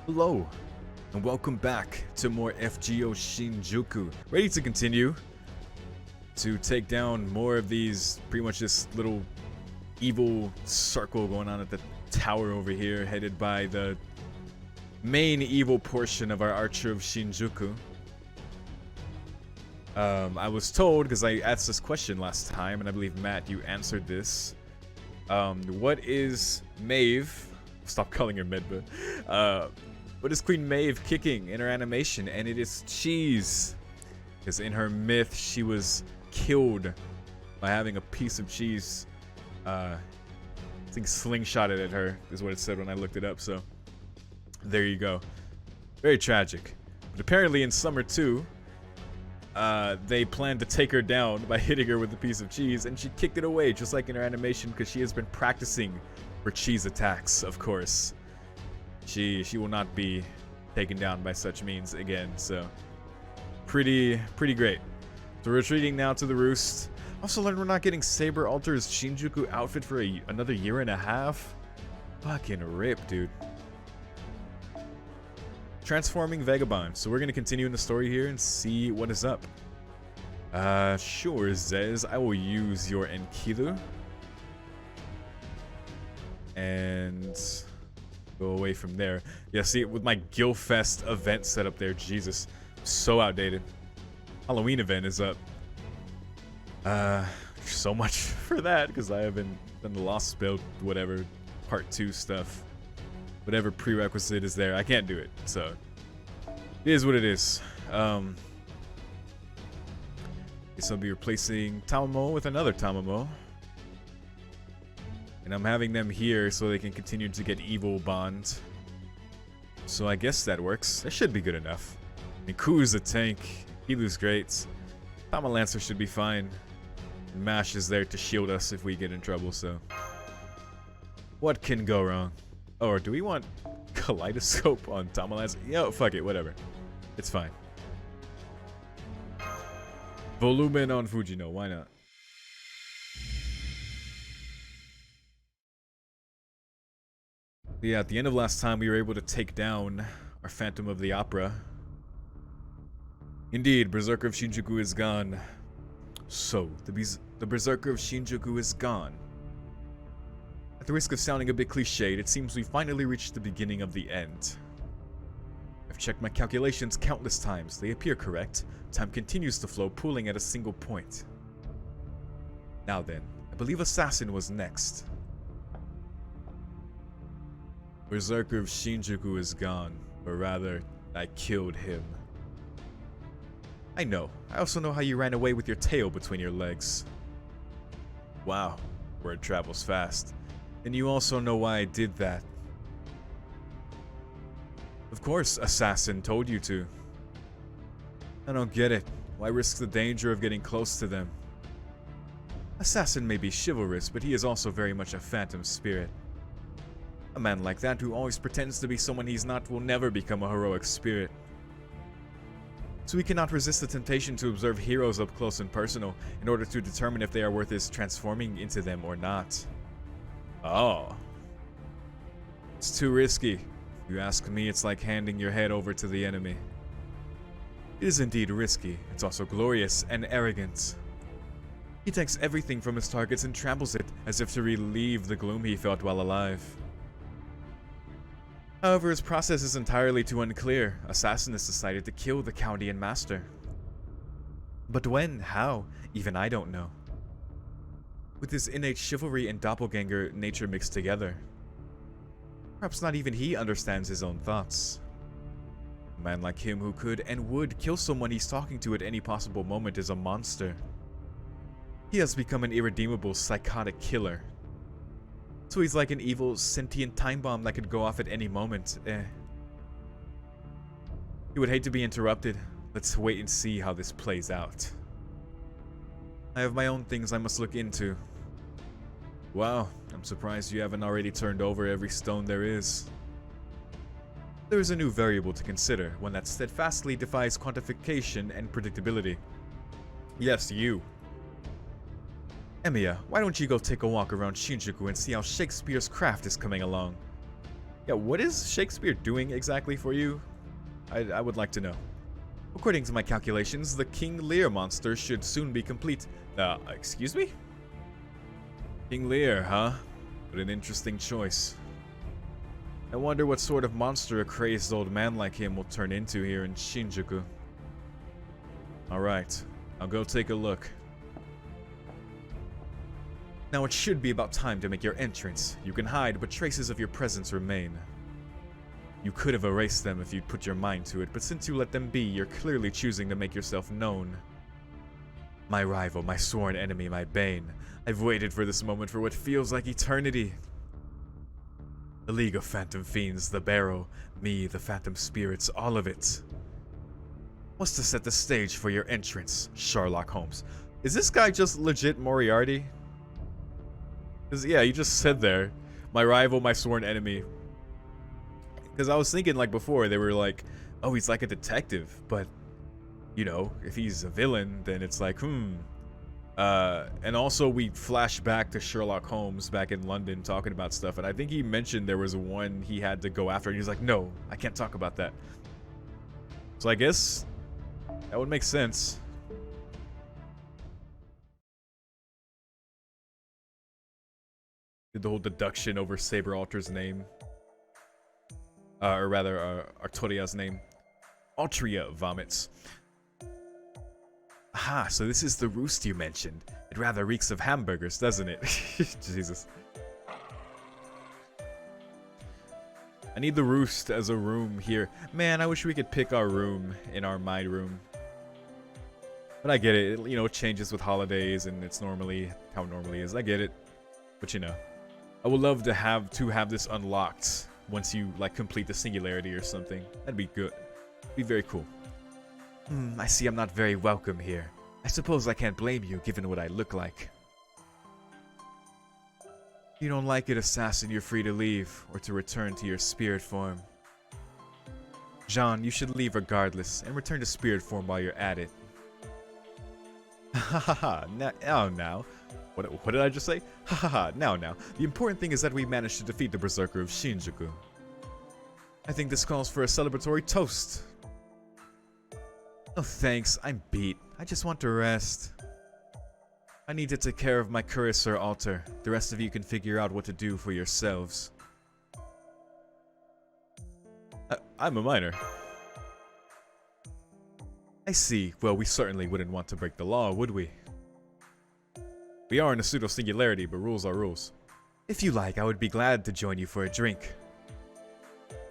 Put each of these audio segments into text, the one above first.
Hello, and welcome back to more FGO Shinjuku. Ready to continue to take down more of these, pretty much this little evil circle going on at the tower over here, headed by the main evil portion of our Archer of Shinjuku. I was told, because I asked this question last time, and I believe, Matt, you answered this. What is Maeve? Stop calling her Medba. What is Queen Maeve kicking in her animation? And it is cheese. Because in her myth, she was killed by having a piece of cheese, I think, slingshotted at her, is what it said when I looked it up. So, there you go. Very tragic. But apparently in Summer 2, they planned to take her down by hitting her with a piece of cheese, and she kicked it away, just like in her animation, because she has been practicing for cheese attacks, of course. She will not be taken down by such means again, so pretty great. So we're retreating now to the roost. Also learned we're not getting Saber Alter's Shinjuku outfit for another year and a half. Fucking rip, dude. Transforming Vagabond. So we're gonna continue in the story here and see what is up. Sure, Zez. I will use your Enkidu. And go away from there. Yeah, see, with my Gilfest event set up there, Jesus, so outdated. Halloween event is up. So much for that, because I haven't done the Lost build, whatever, part 2 stuff. Whatever prerequisite is there, I can't do it, so it is what it is. Guess I'll be replacing Tamamo with another Tamamo. And I'm having them here so they can continue to get evil bond. So I guess that works. That should be good enough. I mean, Ku's a tank. Hilu's great. Tamalancer should be fine. And Mash is there to shield us if we get in trouble, so what can go wrong? Oh, or do we want Kaleidoscope on Tamalancer? Yo, fuck it, whatever. It's fine. Volumen on Fujino, why not? Yeah, at the end of last time, we were able to take down our Phantom of the Opera. Indeed, Berserker of Shinjuku is gone. So, the Berserker of Shinjuku is gone. At the risk of sounding a bit cliched, it seems we finally reached the beginning of the end. I've checked my calculations countless times. They appear correct. Time continues to flow, pooling at a single point. Now then, I believe Assassin was next. Berserker of Shinjuku is gone, or rather, I killed him. I know. I also know how you ran away with your tail between your legs. Wow, word travels fast. And you also know why I did that. Of course, Assassin told you to. I don't get it. Why risk the danger of getting close to them? Assassin may be chivalrous, but he is also very much a phantom spirit. A man like that who always pretends to be someone he's not will never become a heroic spirit. So we cannot resist the temptation to observe heroes up close and personal in order to determine if they are worth his transforming into them or not. Oh. It's too risky. If you ask me, it's like handing your head over to the enemy. It is indeed risky. It's also glorious and arrogant. He takes everything from his targets and tramples it as if to relieve the gloom he felt while alive. However, his process is entirely too unclear. Assassin has decided to kill the Chaldean master. But when? How? Even I don't know. With his innate chivalry and doppelganger nature mixed together. Perhaps not even he understands his own thoughts. A man like him who could and would kill someone he's talking to at any possible moment is a monster. He has become an irredeemable, psychotic killer. So he's like an evil, sentient time bomb that could go off at any moment. He would hate to be interrupted. Let's wait and see how this plays out. I have my own things I must look into. Wow, I'm surprised you haven't already turned over every stone there is. There is a new variable to consider, one that steadfastly defies quantification and predictability. Yes, you. Emiya, why don't you go take a walk around Shinjuku and see how Shakespeare's craft is coming along? Yeah, what is Shakespeare doing exactly for you? I would like to know. According to my calculations, the King Lear monster should soon be complete. Excuse me? King Lear, huh? What an interesting choice. I wonder what sort of monster a crazed old man like him will turn into here in Shinjuku. Alright, I'll go take a look. Now it should be about time to make your entrance. You can hide, but traces of your presence remain. You could have erased them if you'd put your mind to it, but since you let them be, you're clearly choosing to make yourself known. My rival, my sworn enemy, my bane. I've waited for this moment for what feels like eternity. The League of Phantom Fiends, the Barrow, me, the Phantom Spirits, all of it. What's to set the stage for your entrance, Sherlock Holmes? Is this guy just legit Moriarty? Because, yeah, you just said there, my rival, my sworn enemy. Because I was thinking, like, before, they were like, oh, he's like a detective, but, you know, if he's a villain, then it's like, and also we flash back to Sherlock Holmes back in London talking about stuff, and I think he mentioned there was one he had to go after, and he's like, no, I can't talk about that. So I guess that would make sense. Did the whole deduction over Saber Alter's name. Or rather, Artoria's name. Altria vomits. Aha, so this is the roost you mentioned. It rather reeks of hamburgers, doesn't it? Jesus. I need the roost as a room here. Man, I wish we could pick our room in our my room. But I get it. You know, it changes with holidays and it's normally how it normally is. I get it. But you know, I would love to have this unlocked once you like complete the singularity or something. That'd be good. Be very cool. I see I'm not very welcome here. I suppose I can't blame you given what I look like. If you don't like it, assassin, you're free to leave or to return to your spirit form. Jean, you should leave regardless and return to spirit form while you're at it. Ha ha ha, now. What did I just say? Ha ha ha, now. The important thing is that we managed to defeat the Berserker of Shinjuku. I think this calls for a celebratory toast. Oh thanks, I'm beat. I just want to rest. I need to take care of my cursor altar. The rest of you can figure out what to do for yourselves. I'm a minor. I see. Well, we certainly wouldn't want to break the law, would we? We are in a pseudo-singularity, but rules are rules. If you like, I would be glad to join you for a drink.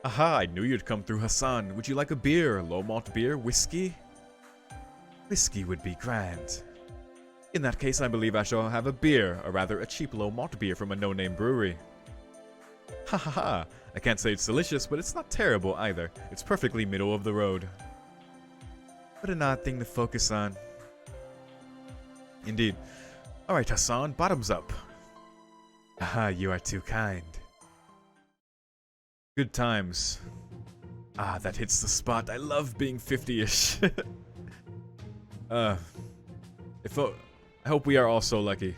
Aha, I knew you'd come through, Hassan. Would you like a beer? Low malt beer? Whiskey? Whiskey would be grand. In that case, I believe I shall have a beer, or rather a cheap low malt beer from a no-name brewery. Ha ha ha, I can't say it's delicious, but it's not terrible either. It's perfectly middle of the road. What an odd thing to focus on. Indeed. Alright, Hassan, bottoms up. Haha, you are too kind. Good times. Ah, that hits the spot. I love being 50-ish. I hope we are all so lucky.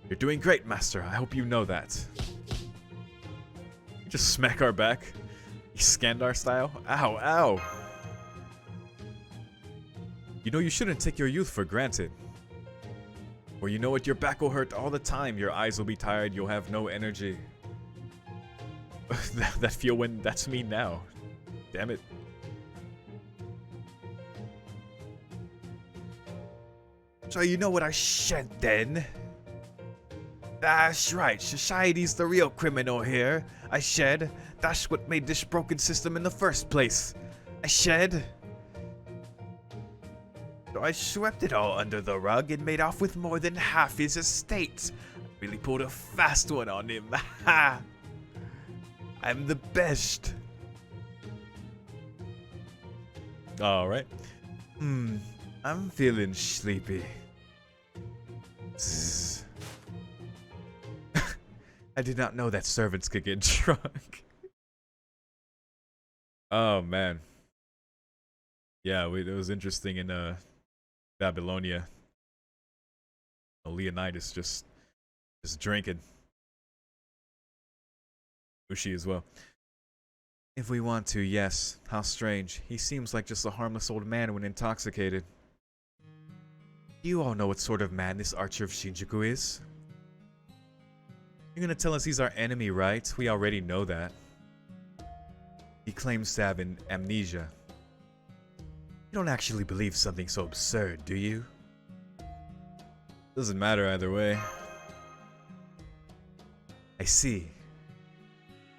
You're doing great, Master. I hope you know that. You just smack our back. Skandar style. Ow, ow. You know you shouldn't take your youth for granted. Or you know what, your back will hurt all the time. Your eyes will be tired. You'll have no energy. that feel when that's me now. Damn it. So you know what I shed then? That's right, society's the real criminal here. I shed. That's what made this broken system in the first place. I shed. So I swept it all under the rug and made off with more than half his estate. I really pulled a fast one on him. Ha! I'm the best. Alright. I'm feeling sleepy. I did not know that servants could get drunk. Oh man. Yeah, it was interesting in Babylonia. Leonidas just drinking. Ushi as well. If we want to, yes. How strange. He seems like just a harmless old man when intoxicated. You all know what sort of man this Archer of Shinjuku is. You're gonna tell us he's our enemy, right? We already know that. He claims to have an amnesia. You don't actually believe something so absurd, do you? Doesn't matter either way. I see.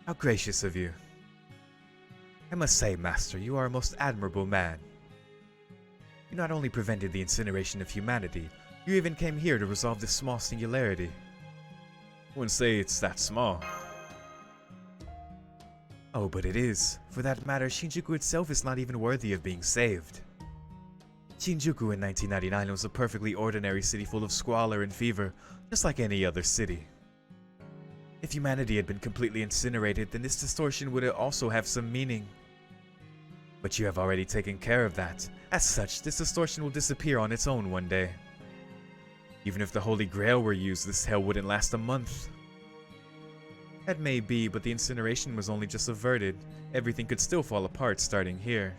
How gracious of you. I must say, Master, you are a most admirable man. You not only prevented the incineration of humanity, you even came here to resolve this small singularity. I wouldn't say it's that small. Oh, but it is. For that matter, Shinjuku itself is not even worthy of being saved. Shinjuku in 1999 was a perfectly ordinary city full of squalor and fever, just like any other city. If humanity had been completely incinerated, then this distortion would also have some meaning. But you have already taken care of that. As such, this distortion will disappear on its own one day. Even if the Holy Grail were used, this hell wouldn't last a month. That may be, but the incineration was only just averted. Everything could still fall apart starting here.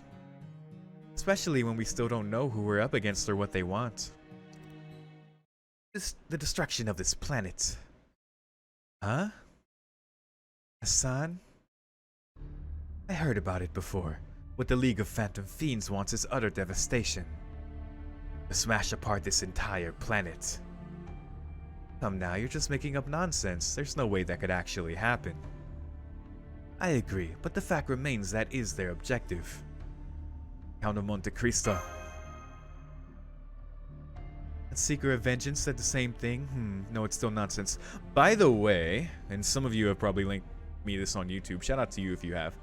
Especially when we still don't know who we're up against or what they want. The destruction of this planet. Huh? Hassan? I heard about it before. What the League of Phantom Fiends wants is utter devastation. To smash apart this entire planet. Come now, you're just making up nonsense. There's no way that could actually happen. I agree, but the fact remains that is their objective. Count of Monte Cristo. And Seeker of Vengeance said the same thing? No, it's still nonsense. By the way, and some of you have probably linked me this on YouTube. Shout out to you if you have.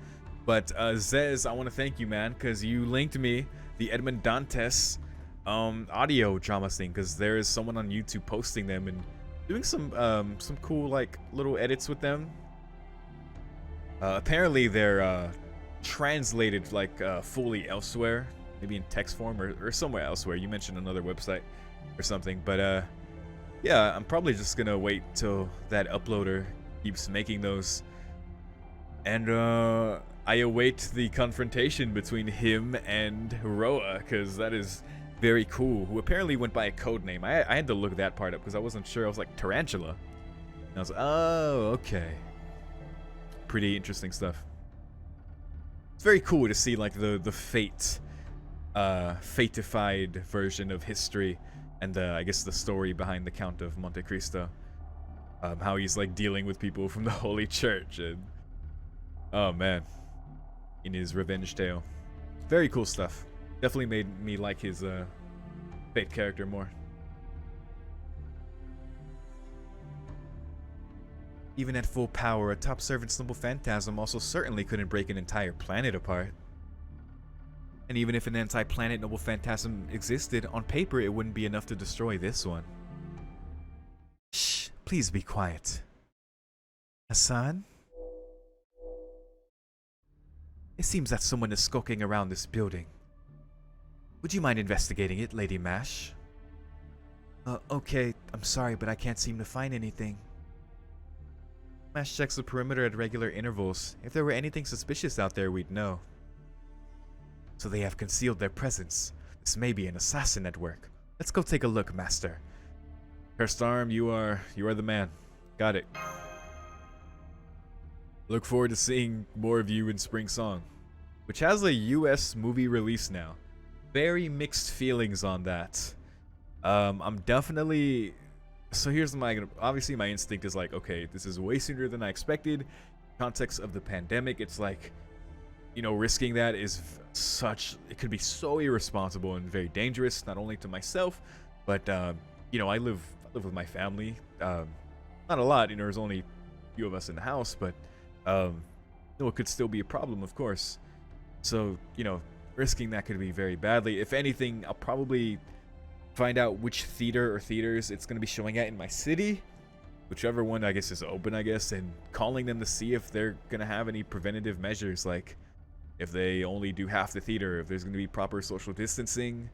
But Zez, I want to thank you, man, because you linked me the Edmond Dantes audio dramas thing, because there is someone on YouTube posting them and doing some cool like little edits with them. Apparently they're translated like fully elsewhere, maybe in text form or somewhere elsewhere. You mentioned another website or something, but yeah, I'm probably just gonna wait till that uploader keeps making those, and I await the confrontation between him and Roa, because that is very cool. Who apparently went by a code name. I had to look that part up because I wasn't sure. I was like Tarantula, and I was like, oh, okay. Pretty interesting stuff. It's very cool to see like the fatified version of history, and I guess the story behind the Count of Monte Cristo. How he's like dealing with people from the Holy Church, and oh man, in his revenge tale. Very cool stuff. Definitely made me like his Fate character more. Even at full power, a top servant's noble phantasm also certainly couldn't break an entire planet apart. And even if an anti-planet noble phantasm existed, on paper it wouldn't be enough to destroy this one. Shh, please be quiet. Hassan? It seems that someone is skulking around this building. Would you mind investigating it, Lady Mash? Okay, I'm sorry, but I can't seem to find anything. Mash checks the perimeter at regular intervals. If there were anything suspicious out there, we'd know. So they have concealed their presence. This may be an assassin at work. Let's go take a look, Master. Cursed Arm, you are the man. Got it. Look forward to seeing more of you in Spring Song, which has a US movie release now. Very mixed feelings on that. I'm definitely... So here's obviously my instinct is like, okay, this is way sooner than I expected. Context of the pandemic, it's like, you know, risking that is it could be so irresponsible and very dangerous, not only to myself, but, you know, I live with my family. Not a lot, you know, there's only a few of us in the house, but, it could still be a problem, of course. So, you know, risking that could be very badly. If anything, I'll probably find out which theater or theaters it's going to be showing at in my city, whichever one I guess is open, I guess, and calling them to see if they're going to have any preventative measures, like if they only do half the theater, if there's going to be proper social distancing.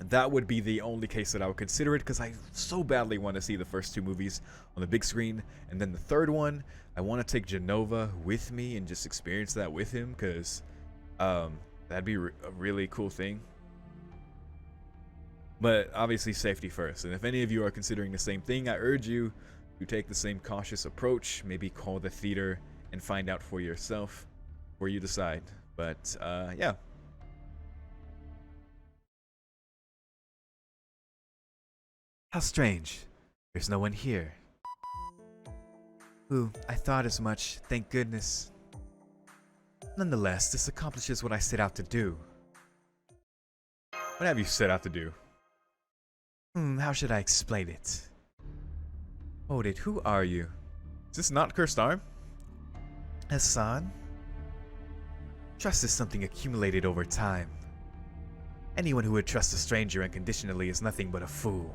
that would be the only case that I would consider it, because I so badly want to see the first two movies on the big screen, and then the third one, I want to take Genova with me and just experience that with him, because that'd be a really cool thing. But obviously safety first, and if any of you are considering the same thing, I urge you to take the same cautious approach, maybe call the theater and find out for yourself before you decide. But yeah. How strange. There's no one here. Ooh, I thought as much, thank goodness. Nonetheless, this accomplishes what I set out to do. What have you set out to do? How should I explain it? Hold it, who are you? Is this not Cursed Arm? Hassan? Trust is something accumulated over time. Anyone who would trust a stranger unconditionally is nothing but a fool.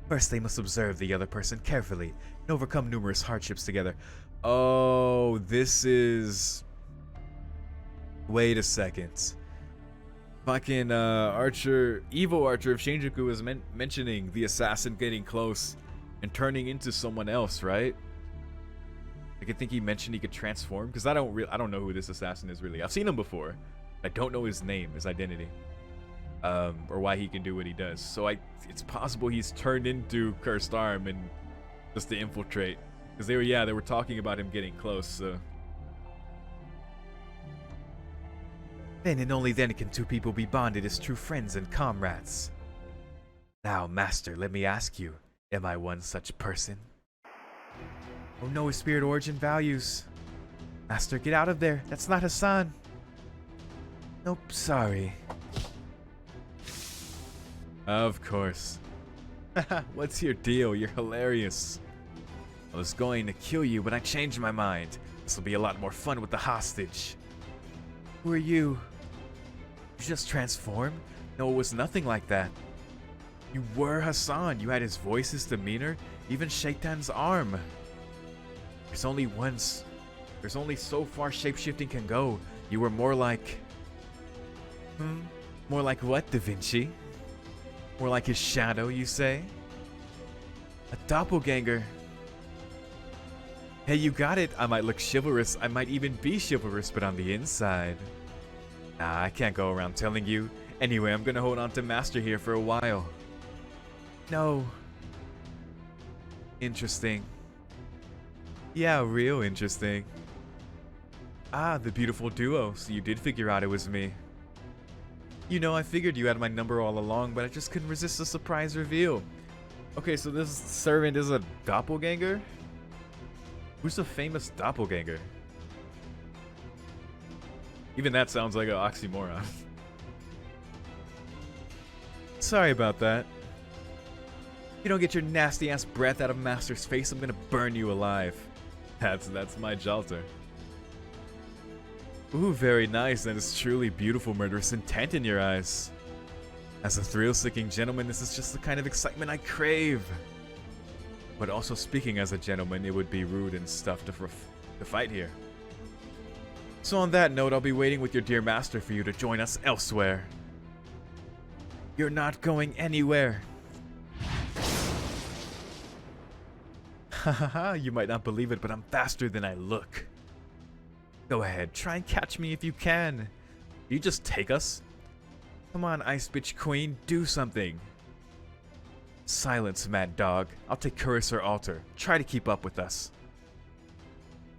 First, they must observe the other person carefully and overcome numerous hardships together. Oh, this is... Wait a second. Fucking Archer, evil Archer of Shinjuku was mentioning the assassin getting close and turning into someone else, right? Like, I think he mentioned he could transform, because I don't know who this assassin is really. I've seen him before. I don't know his name, his identity. Or why he can do what he does. So it's possible he's turned into Cursed Arm and just to infiltrate. Because they were talking about him getting close, so. Then and only then can two people be bonded as true friends and comrades. Now, Master, let me ask you, am I one such person? Oh no, his spirit origin values. Master, get out of there. That's not Hassan. Nope, sorry. Of course. What's your deal? You're hilarious. I was going to kill you, but I changed my mind. This will be a lot more fun with the hostage. Who are you? You just transformed? No, it was nothing like that. You were Hassan. You had his voice, his demeanor, even Shaitan's arm. There's only so far shapeshifting can go. You were more like... More like what, Da Vinci? More like his shadow, you say? A doppelganger. Hey, you got it. I might look chivalrous. I might even be chivalrous, but on the inside... Nah, I can't go around telling you. Anyway, I'm gonna hold on to Master here for a while. No. Interesting. Yeah, real interesting. Ah, the beautiful duo. So you did figure out it was me. You know, I figured you had my number all along, but I just couldn't resist the surprise reveal. Okay, so this servant is a doppelganger? Who's a famous doppelganger? Even that sounds like an oxymoron. Sorry about that. You don't get your nasty ass breath out of Master's face, I'm gonna burn you alive. That's my Jalter. Ooh, very nice. That is truly beautiful murderous intent in your eyes. As a thrill-seeking gentleman, this is just the kind of excitement I crave. But also speaking as a gentleman, it would be rude and stuff to fight here. So on that note, I'll be waiting with your dear master for you to join us elsewhere. You're not going anywhere. Hahaha, you might not believe it, but I'm faster than I look. Go ahead, try and catch me if you can. You just take us? Come on, Ice Bitch Queen, do something. Silence, mad dog. I'll take Cursor Altar. Try to keep up with us.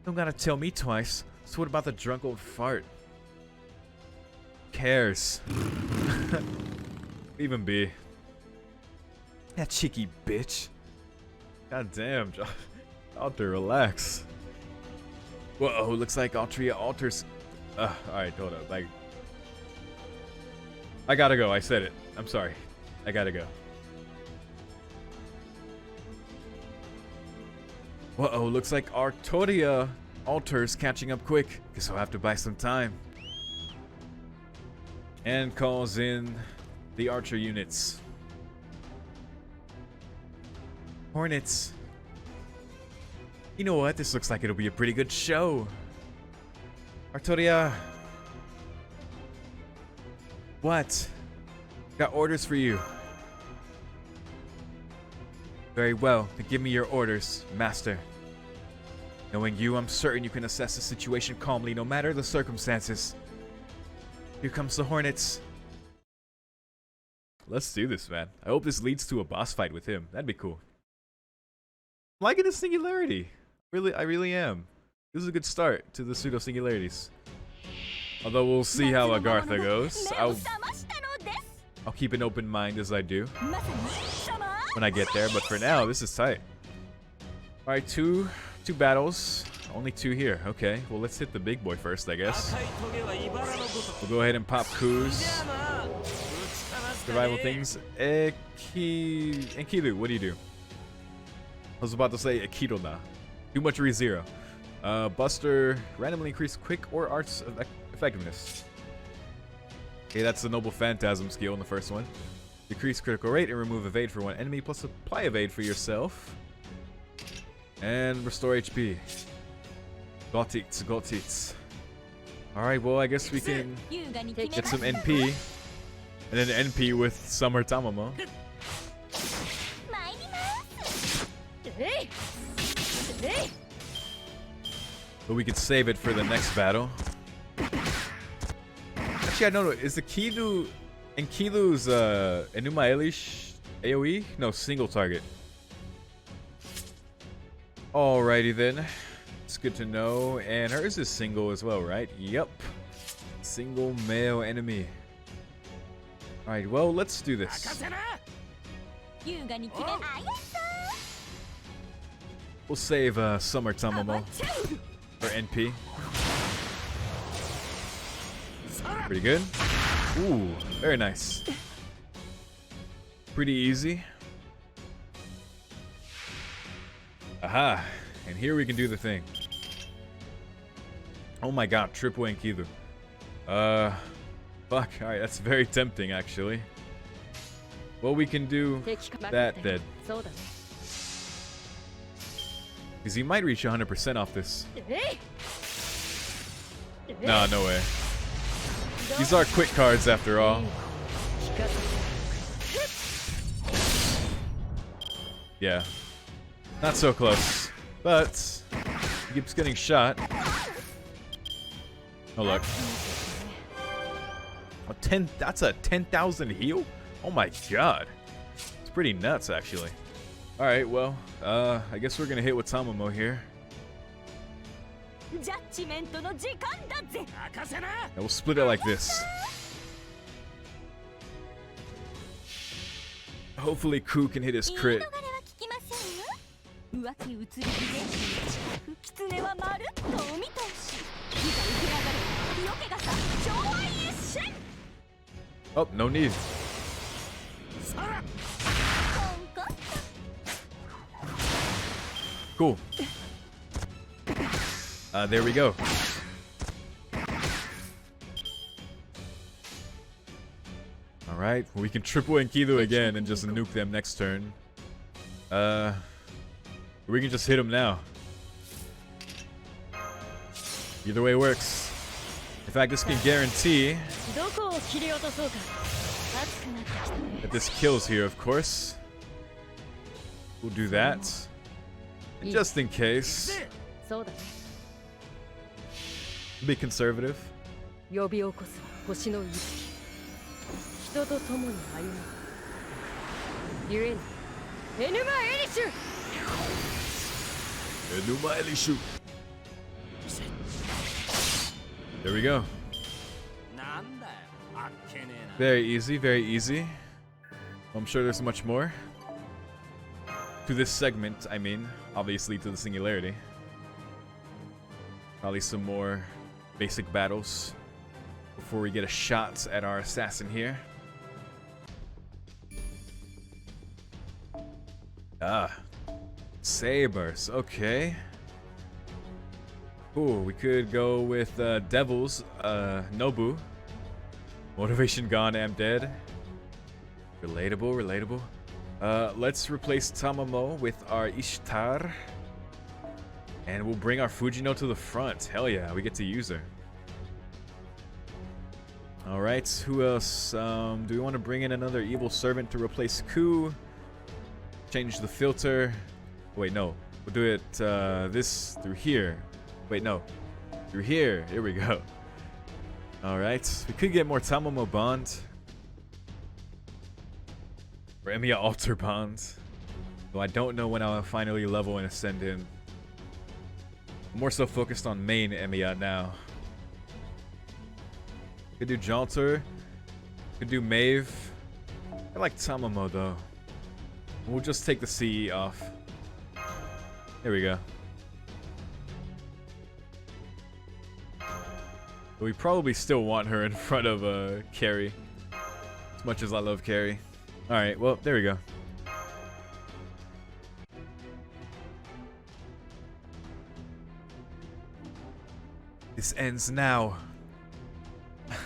Don't gotta tell me twice. So what about the drunk old fart? Cares. Even be. That cheeky bitch. God damn, Alter, relax. Whoa, looks like Altria alters. Alright, hold up. I gotta go. I said it. I'm sorry. I gotta go. Whoa, looks like Artoria alters catching up quick. Guess I'll have to buy some time. And calls in the archer units. Hornets. You know what? This looks like it'll be a pretty good show. Artoria. What? Got orders for you. Very well, then give me your orders, master. Knowing you, I'm certain you can assess the situation calmly, no matter the circumstances. Here comes the Hornets. Let's do this, man. I hope this leads to a boss fight with him. That'd be cool. I'm liking the singularity. I really am. This is a good start to the pseudo singularities. Although we'll see how Agartha goes. I'll keep an open mind as I do when I get there, but for now, this is tight. Alright, two battles. Only 2 here. Okay, well, let's hit the big boy first, I guess. We'll go ahead and pop coups. Survival things. Enkidu, what do you do? I was about to say Ekidona. Too much re-zero. Buster, randomly increase quick or arts of effectiveness. Okay, that's the Noble Phantasm skill in the first one. Decrease critical rate and remove evade for 1 enemy, plus apply evade for yourself. And restore HP. Got it. Alright, well, I guess we can get some NP. And then NP with Summer Tamamo. But we could save it for the next battle. Actually, I don't know. Is the Kidu and Kilu's Enuma Elish AoE? No, single target. Alrighty then. It's good to know. And hers is single as well, right? Yep. Single male enemy. Alright, well, let's do this. We'll save Summer Tamamo for NP. Pretty good. Ooh, very nice. Pretty easy. Aha, and here we can do the thing. Oh my god, triple Enkidu. Fuck, alright, that's very tempting actually. Well, we can do that then. Because he might reach 100% off this. Nah, no way. These are quick cards after all. Yeah. Not so close. But he keeps getting shot. Oh look. That's a 10,000 heal? Oh my god. It's pretty nuts actually. Alright, well, I guess we're gonna hit with Tamamo here. And we'll split it like this. Hopefully Ku can hit his crit. Oh, no need. Cool. There we go. Alright, we can triple Enkidu again and just nuke them next turn. We can just hit them now. Either way works. In fact, this can guarantee that this kills here, of course. We'll do that. And just in case, be conservative. Enuma Elishu. There we go. Very easy, very easy. I'm sure there's much more to this segment. I mean, obviously to the singularity. Probably some more basic battles before we get a shot at our assassin here. Ah, sabers. Okay. Ooh, we could go with Devils, Nobu. Motivation gone, am dead. Relatable, relatable. Let's replace Tamamo with our Ishtar. And we'll bring our Fujino to the front. Hell yeah, we get to use her. Alright, who else? Do we want to bring in another evil servant to replace Ku? Change the filter. Wait, no. We'll do it this through here. Wait, no. Through here. Here we go. Alright. We could get more Tamamo Bond. Or Emiya Alter Bond. Though I don't know when I'll finally level and ascend him. I'm more so focused on main Emiya now. Could do Jalter. Could do Maeve. I like Tamamo though. We'll just take the CE off. There we go. But we probably still want her in front of Carrie. As much as I love Carrie. Alright, well, there we go. This ends now.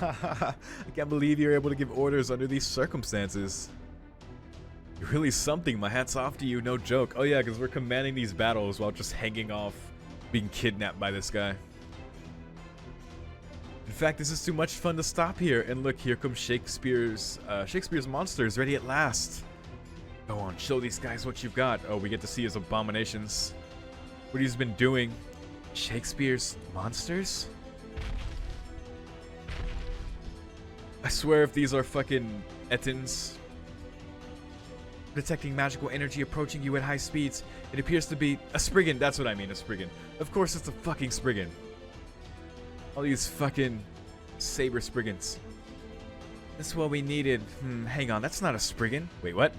I can't believe you're able to give orders under these circumstances. You're really something. My hat's off to you, no joke. Oh yeah, because we're commanding these battles while just hanging off being kidnapped by this guy. In fact, this is too much fun to stop here. And look, here comes Shakespeare's monsters ready at last. Go on, show these guys what you've got. Oh, we get to see his abominations. What he's been doing. Shakespeare's monsters? I swear if these are fucking Ettins. Detecting magical energy approaching you at high speeds. It appears to be a Spriggan. That's what I mean, a Spriggan. Of course it's a fucking Spriggan. All these fucking saber Spriggans. That's what we needed. Hang on, that's not a Spriggan. Wait, what?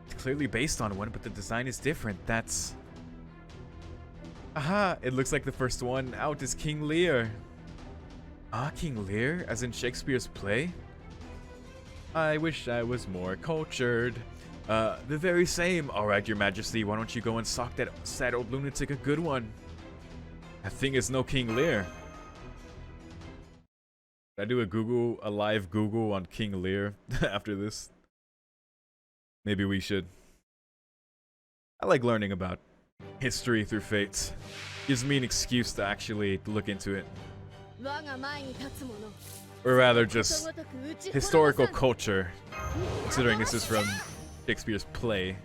It's clearly based on one, but the design is different. That's... Aha! It looks like the first one out is King Lear. Ah, King Lear? As in Shakespeare's play? I wish I was more cultured. The very same. Alright, your majesty, why don't you go and sock that sad old lunatic a good one? That thing is no King Lear. Should I do a live Google on King Lear after this? Maybe we should. I like learning about history through Fate. Gives me an excuse to actually look into it. Or rather, just historical culture, considering this is from Shakespeare's play.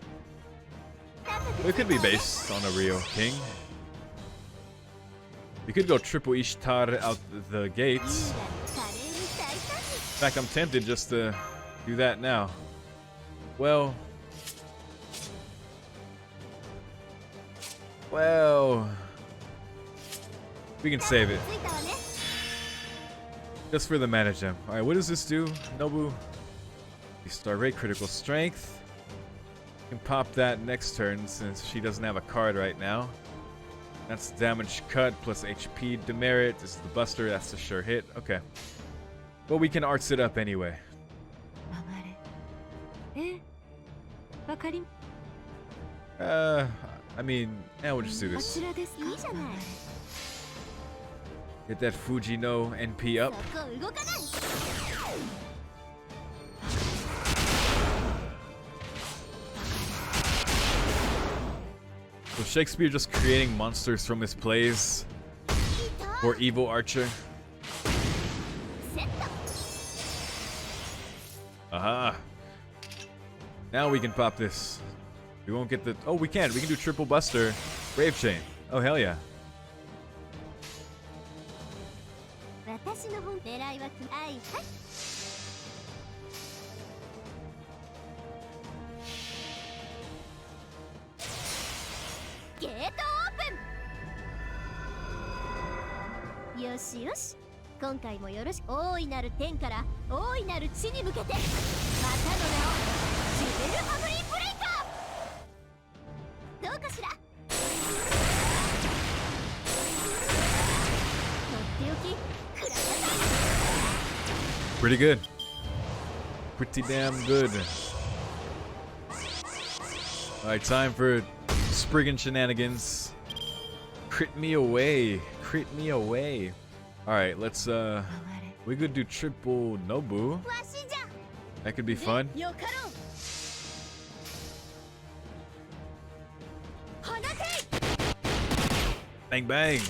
But it could be based on a real king. We could go triple Ishtar out the gates. In fact, I'm tempted just to do that now. Well, we can save it. Just for the mana gem. Alright, what does this do? Nobu. Star rate, critical strength. You can pop that next turn since she doesn't have a card right now. That's damage cut plus HP demerit. This is the buster, that's the sure hit. Okay. But we can arts it up anyway. I mean, yeah, we'll just do this. Get that Fuji no NP up. So Shakespeare just creating monsters from his plays? Or evil archer? Aha! Now we can pop this. We won't get the... Oh, we can. We can do triple buster. Brave chain. Oh, hell yeah. Pretty good. Pretty damn good. Alright, time for Spriggan shenanigans. Crit me away. Crit me away. Alright, let's we could do triple Nobu. That could be fun. Bang bang.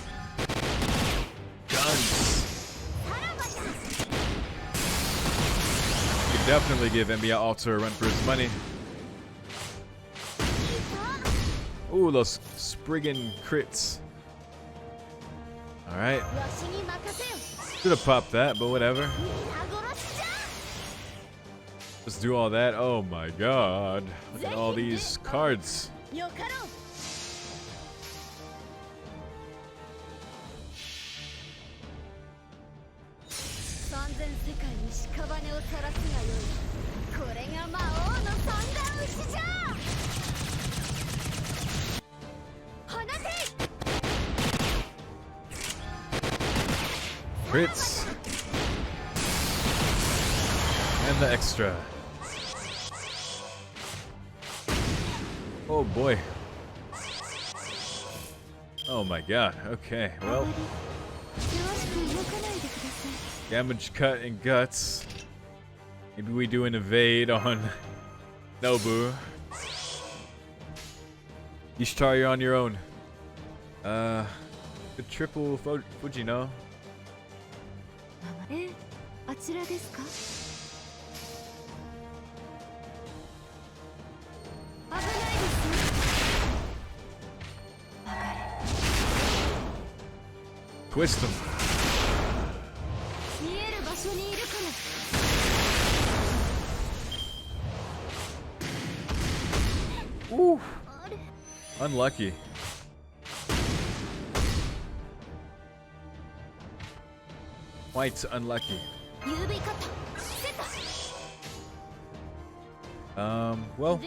Guns. definitely give NBA Alter a run for his money. Ooh, those Spriggan crits. Alright. Should have popped that, but whatever. Let's do all that. Oh my god. Look at all these cards. Crits. And the extra. Oh boy. Oh my god. Okay, well. Damage cut and guts. Maybe we do an evade on Nobu. Ishtar, you're on your own. The triple Fujino. Twist him. Ooh. Unlucky. Quite unlucky. Well.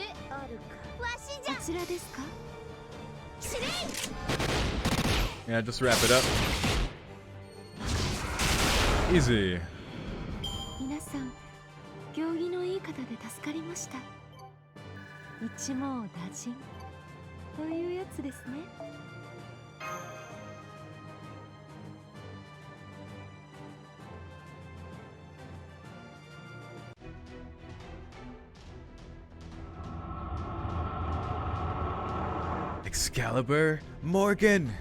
Yeah, just wrap it up. Easy. Excalibur Morgan.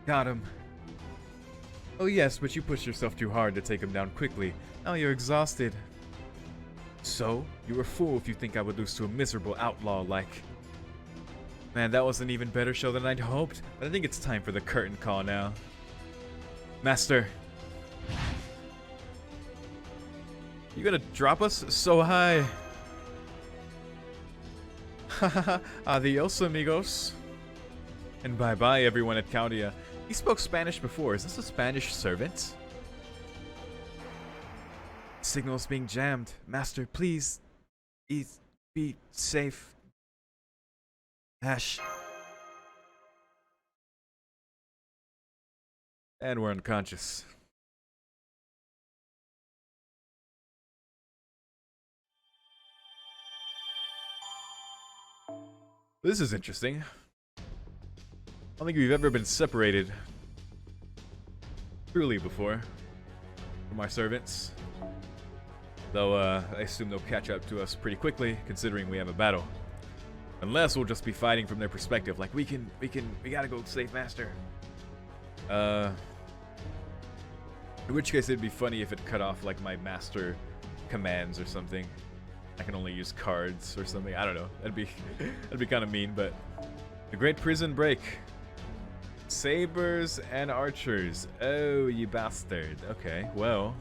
Got him. Oh yes, but you pushed yourself too hard to take him down quickly. Now you're exhausted. So, you're a fool if you think I would lose to a miserable outlaw like... Man, that was an even better show than I'd hoped, but I think it's time for the curtain call now. Master. You gonna drop us so high? Hahaha, adios amigos. And bye-bye everyone at Caudia. He spoke Spanish before. Is this a Spanish servant? Signal's being jammed. Master, please. Be safe. Ash. And we're unconscious. This is interesting. I don't think we've ever been separated truly before from our servants. Though I assume they'll catch up to us pretty quickly, considering we have a battle. Unless we'll just be fighting from their perspective, like we gotta go save Master. In which case it'd be funny if it cut off like my Master commands or something. I can only use cards or something. I don't know. That'd be kind of mean, but the Great Prison Break. Sabers and archers. Oh, you bastard. Okay, well.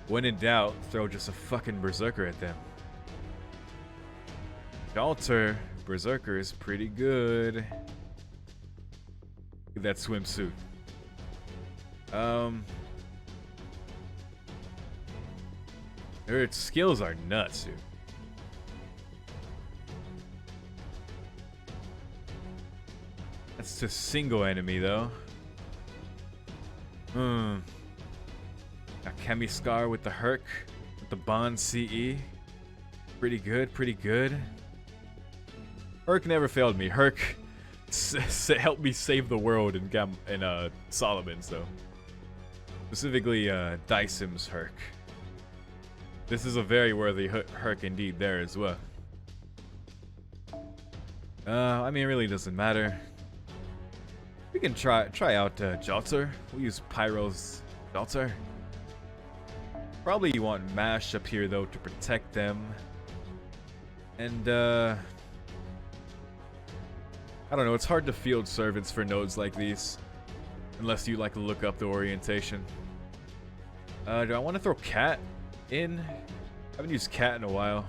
When in doubt, throw just a fucking berserker at them. Alter, berserker is pretty good. Look at that swimsuit. Their skills are nuts, dude. That's to single enemy, though. A Chemi Scar with the Herc, with the Bond CE. Pretty good, pretty good. Herc never failed me. Herc helped me save the world in Solomon, so. Specifically, Dysim's Herc. This is a very worthy Herc indeed there as well. I mean, it really doesn't matter. We can try out Jalter. We'll use Pyro's Jalter. Probably you want Mash up here though to protect them. And I don't know, it's hard to field servants for nodes like these. Unless you like look up the orientation. Do I want to throw Cat in? I haven't used Cat in a while.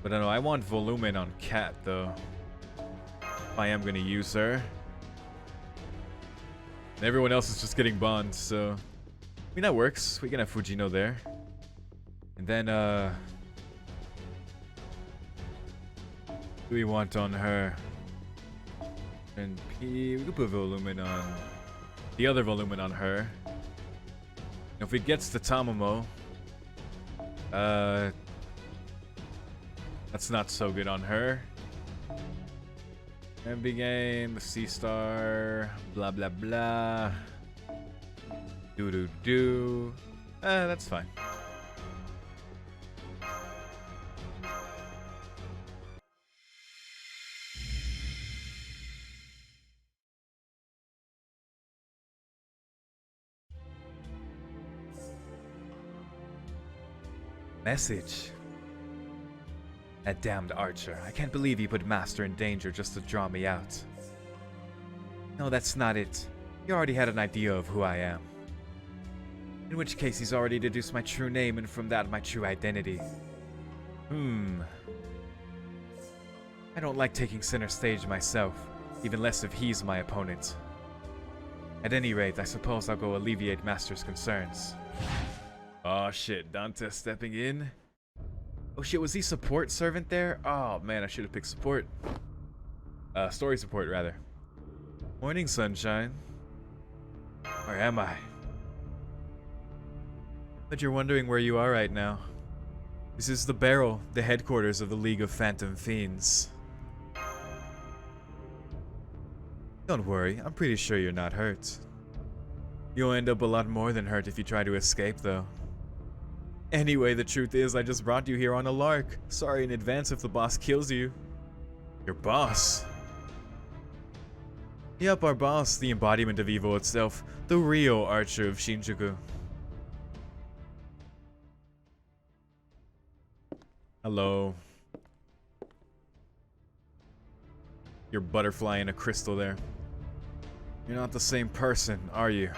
But I don't know, I want Volumen on Cat though. If I am gonna use her. And everyone else is just getting Bond, so I mean that works. We can have Fujino there. And then what do we want on her? And P, we could put Volumen on the other Volumen on her. And if it gets to Tamamo, that's not so good on her. MB game, the C-Star, blah blah blah. Do. That's fine. Message. That damned archer. I can't believe he put Master in danger just to draw me out. No, that's not it. He already had an idea of who I am. In which case he's already deduced my true name and from that my true identity. I don't like taking center stage myself, even less if he's my opponent. At any rate, I suppose I'll go alleviate Master's concerns. Oh shit, Dante stepping in. Oh shit, was he support servant there? Oh man, I should have picked support. Story support rather. Morning, sunshine. Where am I? But you're wondering where you are right now. This is the Barrel, the headquarters of the League of Phantom Fiends. Don't worry, I'm pretty sure you're not hurt. You'll end up a lot more than hurt if you try to escape though. Anyway, the truth is I just brought you here on a lark. Sorry in advance if the boss kills you. Your boss? Yep, our boss, the embodiment of evil itself, the real archer of Shinjuku. Hello. Your butterfly in a crystal there. You're not the same person, are you?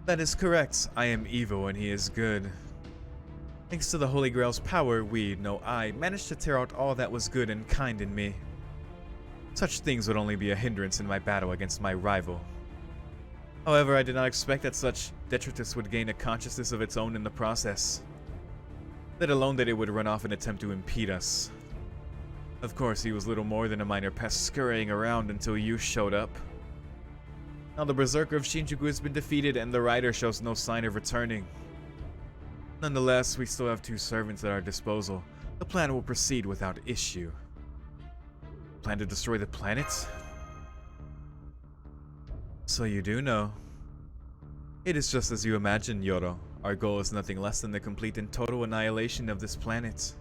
That is correct. I am evil and he is good. Thanks to the Holy Grail's power, I managed to tear out all that was good and kind in me. Such things would only be a hindrance in my battle against my rival. However, I did not expect that such detritus would gain a consciousness of its own in the process. Let alone that it would run off and attempt to impede us. Of course, he was little more than a minor pest scurrying around until you showed up. Now the Berserker of Shinjuku has been defeated and the rider shows no sign of returning. Nonetheless, we still have 2 servants at our disposal. The plan will proceed without issue. Plan to destroy the planet? So you do know. It is just as you imagine, YORO. Our goal is nothing less than the complete and total annihilation of this planet.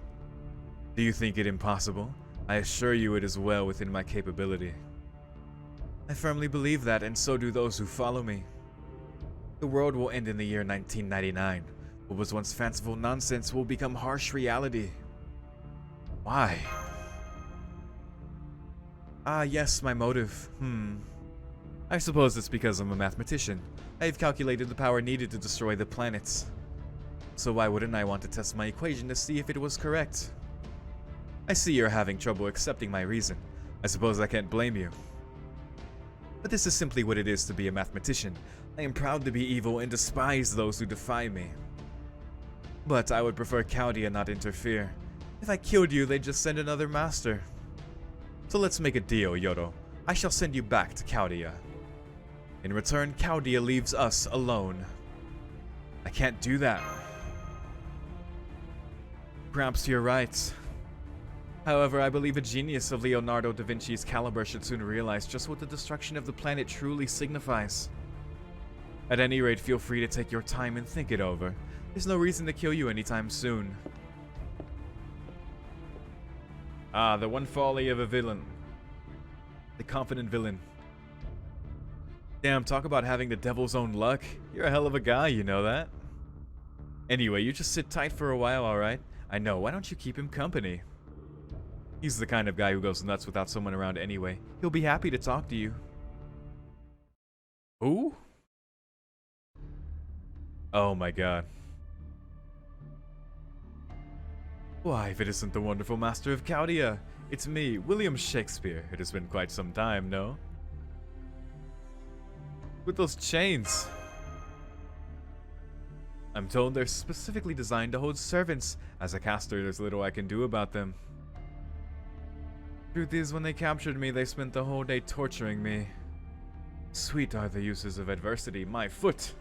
Do you think it impossible? I assure you it is well within my capability. I firmly believe that, and so do those who follow me. The world will end in the year 1999. What was once fanciful nonsense will become harsh reality. Why? Ah, yes, my motive. I suppose it's because I'm a mathematician. I have calculated the power needed to destroy the planets. So why wouldn't I want to test my equation to see if it was correct? I see you're having trouble accepting my reason. I suppose I can't blame you. But this is simply what it is to be a mathematician. I am proud to be evil and despise those who defy me. But I would prefer Chaldea not interfere. If I killed you, they'd just send another master. So let's make a deal, YORO. I shall send you back to Chaldea. In return, Chaldea leaves us alone. I can't do that. Perhaps you're right. However, I believe a genius of Leonardo da Vinci's caliber should soon realize just what the destruction of the planet truly signifies. At any rate, feel free to take your time and think it over. There's no reason to kill you anytime soon. Ah, the one folly of a villain. The confident villain. Damn, talk about having the devil's own luck. You're a hell of a guy, you know that? Anyway, you just sit tight for a while, alright? I know, why don't you keep him company? He's the kind of guy who goes nuts without someone around anyway. He'll be happy to talk to you. Who? Oh my god. Why, if it isn't the wonderful master of Chaldea, it's me, William Shakespeare. It has been quite some time, no? With those chains. I'm told they're specifically designed to hold servants. As a caster, there's little I can do about them. Truth is, when they captured me, they spent the whole day torturing me. Sweet are the uses of adversity. My foot!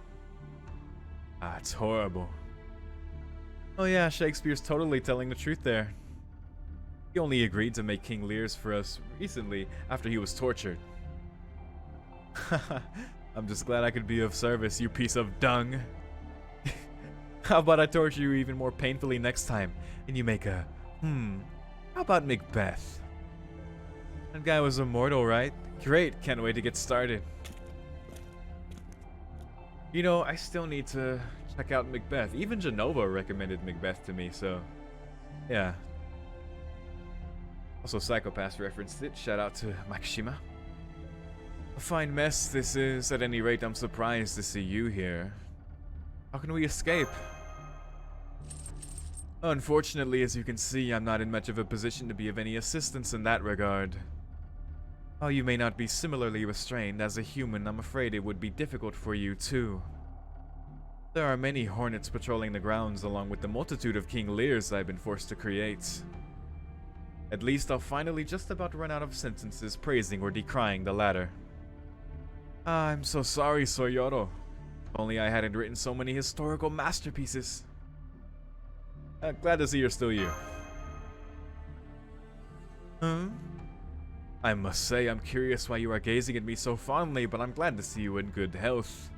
Ah, it's horrible. Oh yeah, Shakespeare's totally telling the truth there. He only agreed to make King Lear's for us recently, after he was tortured. I'm just glad I could be of service, you piece of dung. How about I torture you even more painfully next time, and you make a, how about Macbeth? That guy was immortal, right? Great, can't wait to get started. You know, I still need to check out Macbeth. Even Genova recommended Macbeth to me, so yeah. Also, Psychopath referenced it. Shout out to Makishima. A fine mess this is. At any rate, I'm surprised to see you here. How can we escape? Unfortunately, as you can see, I'm not in much of a position to be of any assistance in that regard. While you may not be similarly restrained, as a human, I'm afraid it would be difficult for you too. There are many hornets patrolling the grounds along with the multitude of King Lears I've been forced to create. At least I'll finally just about run out of sentences praising or decrying the latter. Ah, I'm so sorry, Sir YORO. If only I hadn't written so many historical masterpieces. Glad to see you're still you. Huh? I must say, I'm curious why you are gazing at me so fondly, but I'm glad to see you in good health.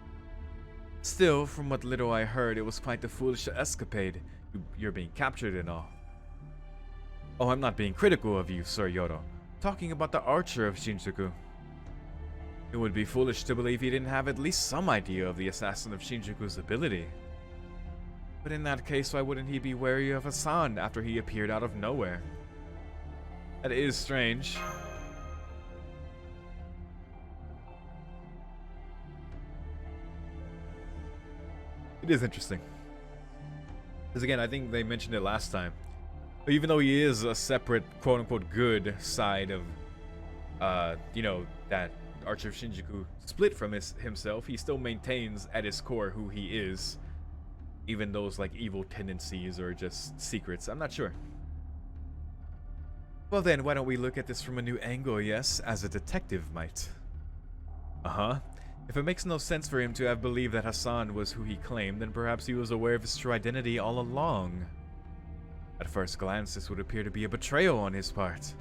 Still, from what little I heard, it was quite a foolish escapade. You're being captured and all. Oh, I'm not being critical of you, Sir YORO. Talking about the archer of Shinjuku. It would be foolish to believe he didn't have at least some idea of the assassin of Shinjuku's ability. But in that case, why wouldn't he be wary of Hassan after he appeared out of nowhere? That is strange. It is interesting. Because again, I think they mentioned it last time. But even though he is a separate, quote-unquote, good side of, you know, that Archer of Shinjuku split from himself, he still maintains at his core who he is. Even those, like, evil tendencies or just secrets. I'm not sure. Well then, why don't we look at this from a new angle, yes? As a detective might. Uh-huh. If it makes no sense for him to have believed that Hassan was who he claimed, then perhaps he was aware of his true identity all along. At first glance, this would appear to be a betrayal on his part.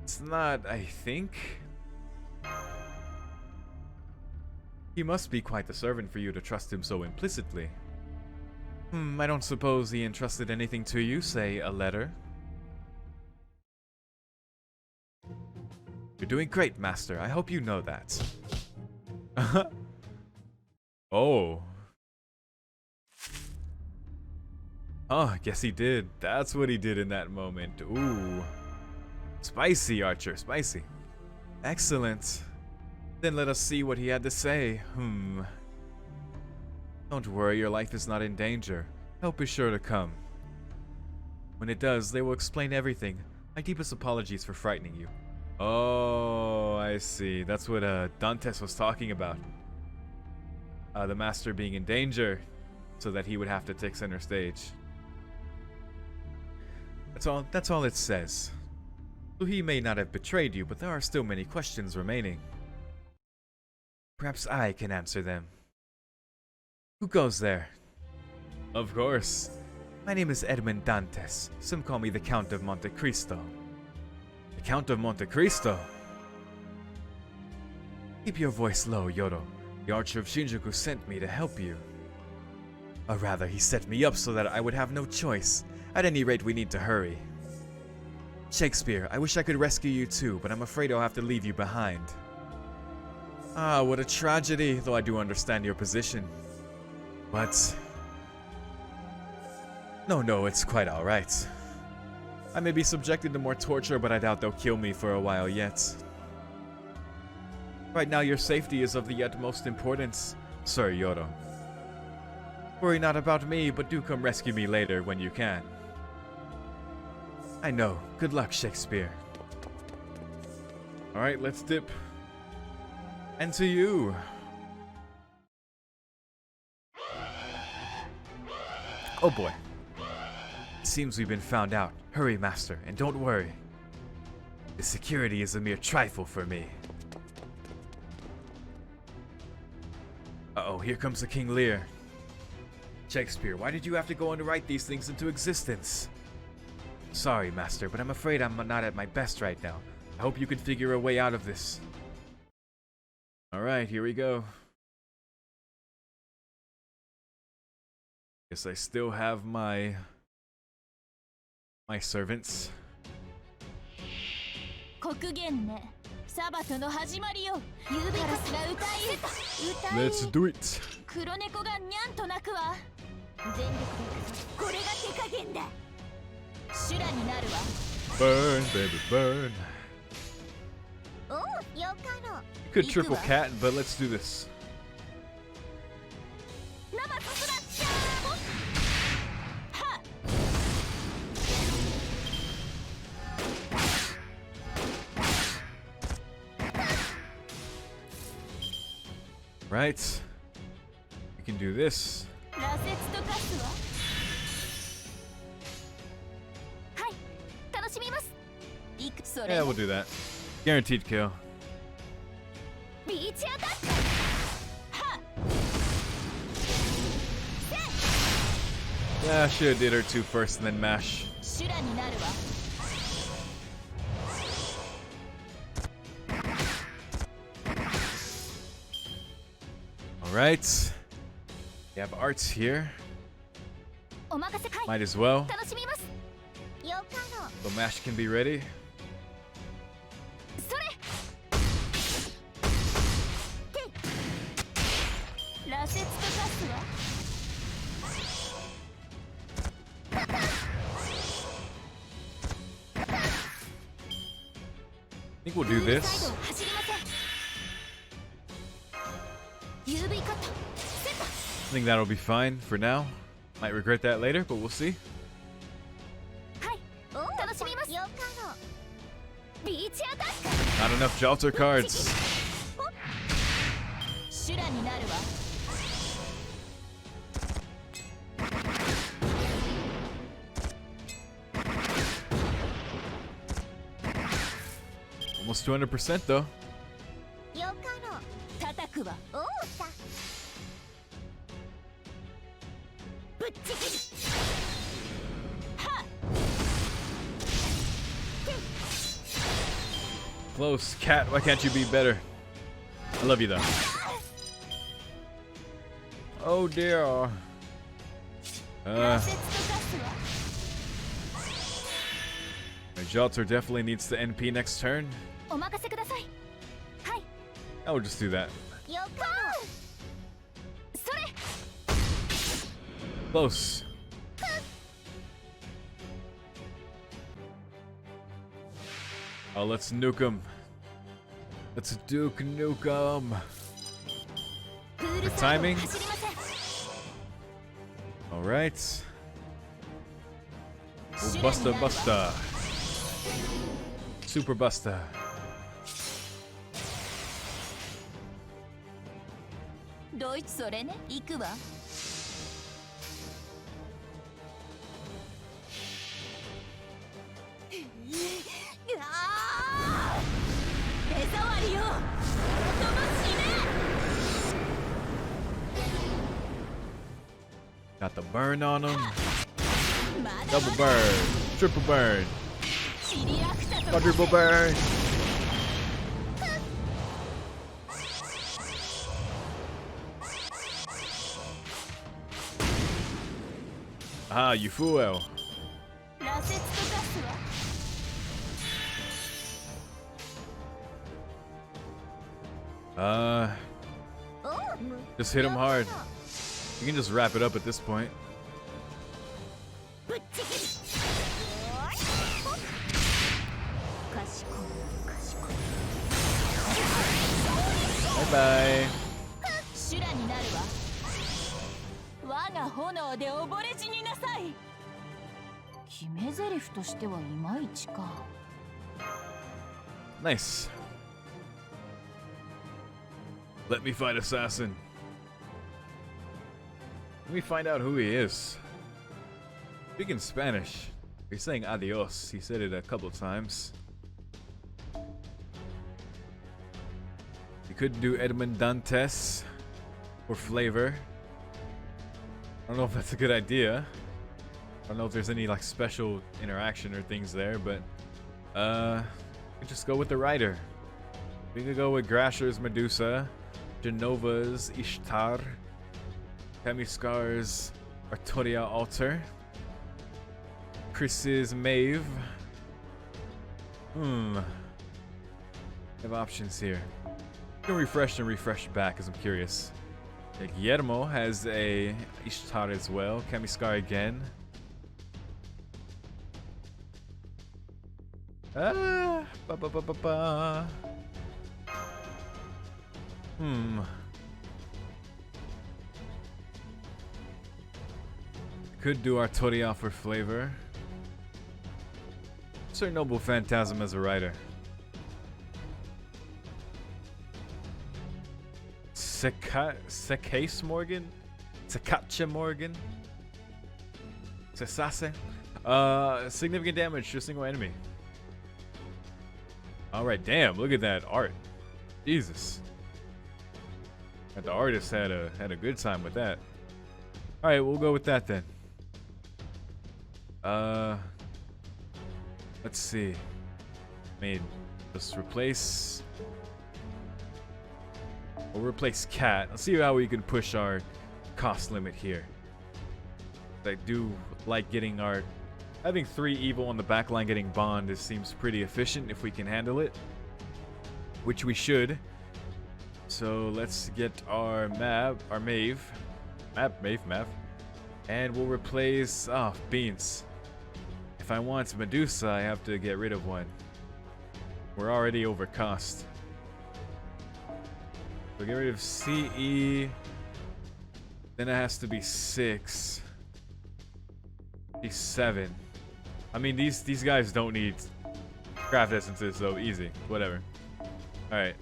It's not, I think. He must be quite the servant for you to trust him so implicitly. I don't suppose he entrusted anything to you, say a letter? You're doing great, Master. I hope you know that. Oh. Oh, guess he did. That's what he did in that moment. Ooh. Spicy, Archer. Spicy. Excellent. Then let us see what he had to say. Don't worry, your life is not in danger. Help is sure to come. When it does, they will explain everything. My deepest apologies for frightening you. Oh, I see. That's what Dantes was talking about. The master being in danger, so that he would have to take center stage. That's all it says. So he may not have betrayed you, but there are still many questions remaining. Perhaps I can answer them. Who goes there? Of course. My name is Edmund Dantes. Some call me the Count of Monte Cristo. The Count of Monte Cristo? Keep your voice low, YORO. The Archer of Shinjuku sent me to help you. Or rather, he set me up so that I would have no choice. At any rate, we need to hurry. Shakespeare, I wish I could rescue you too, but I'm afraid I'll have to leave you behind. Ah, what a tragedy, though I do understand your position. But... No, it's quite alright. I may be subjected to more torture, but I doubt they'll kill me for a while yet. Right now, your safety is of the utmost importance, Sir YORO. Worry not about me, but do come rescue me later when you can. I know. Good luck, Shakespeare. Alright, let's dip. And to you. Oh boy. It seems we've been found out. Hurry, Master, and don't worry. The security is a mere trifle for me. Uh-oh, here comes the King Lear. Shakespeare, why did you have to go on to write these things into existence? Sorry, Master, but I'm afraid I'm not at my best right now. I hope you can figure a way out of this. Alright, here we go. Guess I still have my servants. Let's do it. Burn, baby, burn. Could triple cat, but let's do this. Right. We can do this. Yeah, we'll do that. Guaranteed kill. Yeah, I should have did her two first and then mash. Alright. We have arts here. Might as well. The mash can be ready. I think we'll do this. I think that'll be fine for now. Might regret that later, but we'll see. Not enough Jalter cards. Almost 200% though. Close. Cat, why can't you be better? I love you though. Oh dear. Jalter definitely needs to NP next turn. I will just do that. Close. Oh, let's nuke him. Let's Duke nuke him. Good timing. Alright. Oh, Busta. Super Busta. Got the burn on him. Double burn. Triple burn. Quadruple burn. Ah, you fool. Just hit him hard. You can just wrap it up at this point. Bye-bye. 修羅になるわ。我が炎で溺れ死になさい。決め台詞としてはいまいちか。Nice. Let me fight assassin. Let me find out who he is. Speaking Spanish, he's saying adios. He said it a couple times. You could do Edmund Dantes for flavor. I don't know if that's a good idea. I don't know if there's any like special interaction or things there, but we could just go with the writer. We could go with Grasher's Medusa, Genova's Ishtar, Kamiskar's Artoria Altar, Chris's Maeve. I have options here. I can refresh and refresh back because I'm curious. Guillermo has a Ishtar as well. Kamiskar again. Could do Artoria for flavor. Sir Noble Phantasm as a writer. Sekase Morgan? Sekache Morgan? Sesase? Significant damage to a single enemy. Alright, damn, look at that art. Jesus. And the artist had a good time with that. Alright, we'll go with that then. Let's see. I mean, just replace. We'll replace Cat. Let's see how we can push our cost limit here. I do like getting our. Having 3 evil on the backline getting bond. This seems pretty efficient if we can handle it. Which we should. So let's get our Maeve. And we'll replace. Oh, beans. If I want Medusa, I have to get rid of one. We're already over cost. So get rid of CE. Then it has to be 6. Be 7. I mean, these guys don't need craft essences, so easy. Whatever. Alright.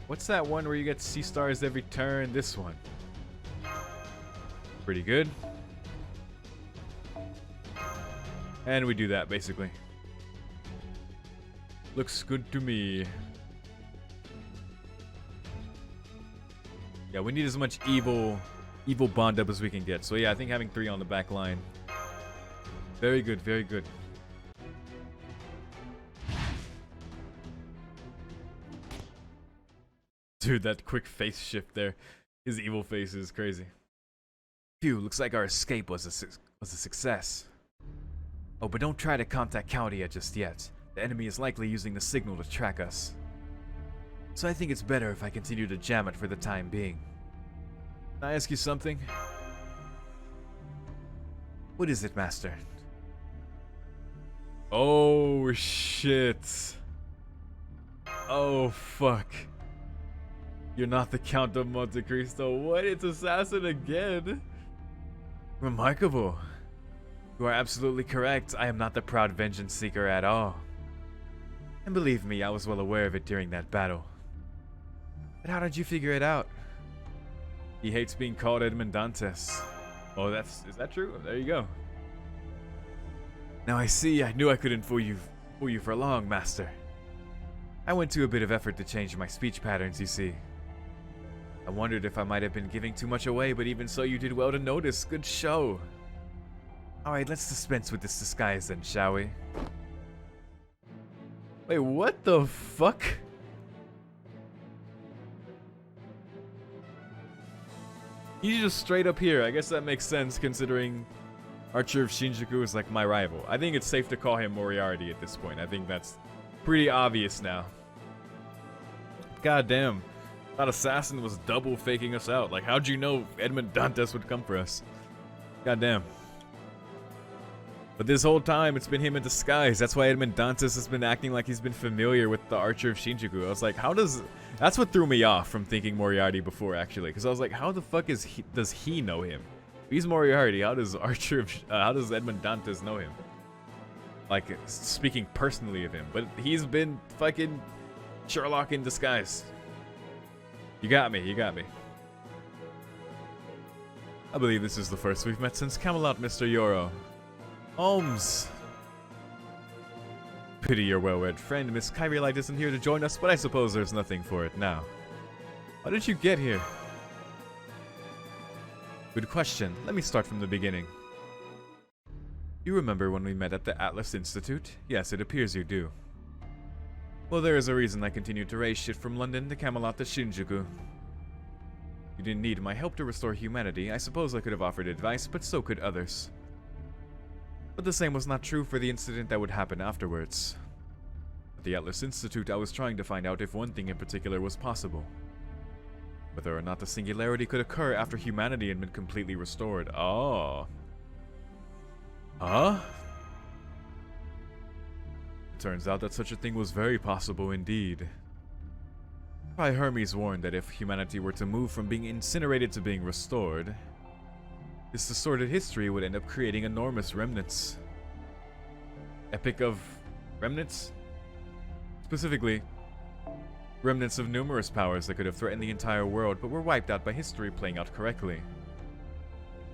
What's that one where you get C stars every turn? This one. Pretty good. And we do that, basically. Looks good to me. Yeah, we need as much evil bond up as we can get. So yeah, I think having 3 on the back line. Very good, very good. Dude, that quick face shift there. His evil face is crazy. Phew, looks like our escape was a success. Oh, but don't try to contact Chaldea just yet. The enemy is likely using the signal to track us. So I think it's better if I continue to jam it for the time being. Can I ask you something? What is it, Master? Oh, shit. Oh, fuck. You're not the Count of Monte Cristo. What? It's Assassin again? Remarkable. You are absolutely correct. I am not the proud vengeance seeker at all. And believe me, I was well aware of it during that battle. But how did you figure it out? He hates being called Edmund Dantes. Oh, is that true? There you go. Now I see. I knew I couldn't fool you for long, Master. I went to a bit of effort to change my speech patterns, you see. I wondered if I might have been giving too much away, but even so, you did well to notice. Good show. Alright, let's dispense with this disguise then, shall we? Wait, what the fuck? He's just straight up here. I guess that makes sense considering Archer of Shinjuku is like my rival. I think it's safe to call him Moriarty at this point. I think that's pretty obvious now. God damn. That assassin was double faking us out. Like, how'd you know Edmond Dantes would come for us? God damn. But this whole time, it's been him in disguise. That's why Edmond Dantes has been acting like he's been familiar with the Archer of Shinjuku. I was like, how does... That's what threw me off from thinking Moriarty before, actually. Because I was like, how the fuck does he know him? If he's Moriarty, how does how does Edmond Dantes know him? Like, speaking personally of him. But he's been fucking Sherlock in disguise. You got me, you got me. I believe this is the first we've met since Camelot, Mr. YORO. Holmes. Pity your well-read friend, Miss Kyrielite isn't here to join us, but I suppose there's nothing for it now. How did you get here? Good question. Let me start from the beginning. You remember when we met at the Atlas Institute? Yes, it appears you do. Well, there is a reason I continued to raise shit from London to Camelot to Shinjuku. You didn't need my help to restore humanity. I suppose I could have offered advice, but so could others. But the same was not true for the incident that would happen afterwards. At the Atlas Institute, I was trying to find out if one thing in particular was possible. Whether or not the singularity could occur after humanity had been completely restored. Oh. Huh? It turns out that such a thing was very possible indeed. Hermes warned that if humanity were to move from being incinerated to being restored, this distorted history would end up creating enormous remnants. Epic of remnants? Specifically, remnants of numerous powers that could have threatened the entire world but were wiped out by history playing out correctly.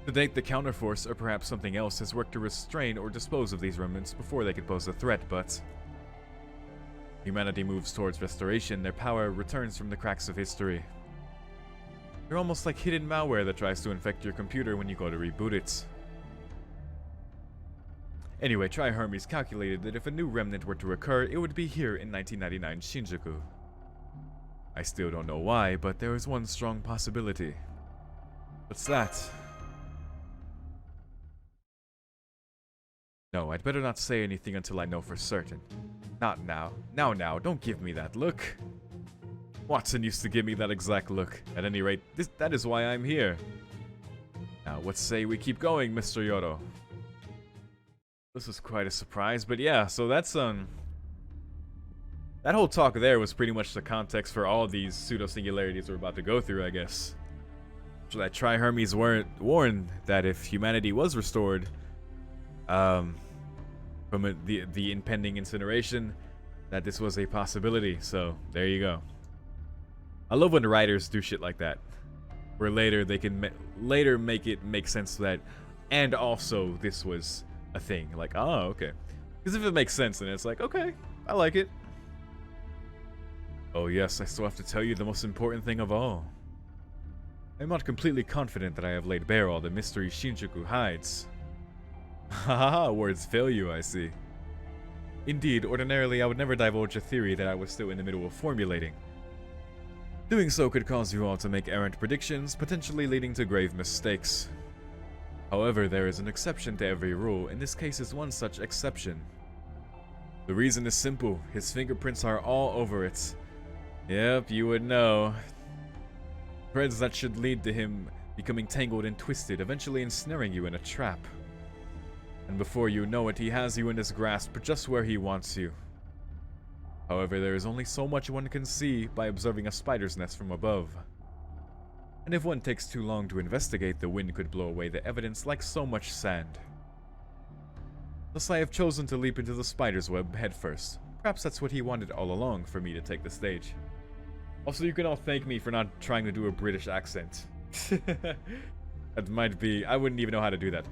To date, the counterforce, or perhaps something else, has worked to restrain or dispose of these remnants before they could pose a threat, but humanity moves towards restoration, their power returns from the cracks of history. They're almost like hidden malware that tries to infect your computer when you go to reboot it. Anyway, Hermes calculated that if a new remnant were to occur, it would be here in 1999 Shinjuku. I still don't know why, but there is one strong possibility. What's that? No, I'd better not say anything until I know for certain. Not now. Now, don't give me that look. Watson used to give me that exact look. At any rate, that is why I'm here. Now, what say we keep going, Mr. YORO? This is quite a surprise, but yeah, so that's, that whole talk there was pretty much the context for all these pseudo-singularities we're about to go through, I guess. So that Hermes warned that if humanity was restored, from the impending incineration, that this was a possibility. So there you go. I love when the writers do shit like that, where later they can later make it make sense that, and also this was a thing. Like, oh, okay. Because if it makes sense, then it's like, okay, I like it. Oh yes, I still have to tell you the most important thing of all. I'm not completely confident that I have laid bare all the mystery Shinjuku hides. Haha, words fail you, I see. Indeed, ordinarily I would never divulge a theory that I was still in the middle of formulating. Doing so could cause you all to make errant predictions, potentially leading to grave mistakes. However, there is an exception to every rule, and this case is one such exception. The reason is simple, his fingerprints are all over it. Yep, you would know. Threads that should lead to him becoming tangled and twisted, eventually ensnaring you in a trap. And before you know it, he has you in his grasp just where he wants you. However, there is only so much one can see by observing a spider's nest from above. And if one takes too long to investigate, the wind could blow away the evidence like so much sand. Thus I have chosen to leap into the spider's web headfirst. Perhaps that's what he wanted all along, for me to take the stage. Also, you can all thank me for not trying to do a British accent. That might be... I wouldn't even know how to do that.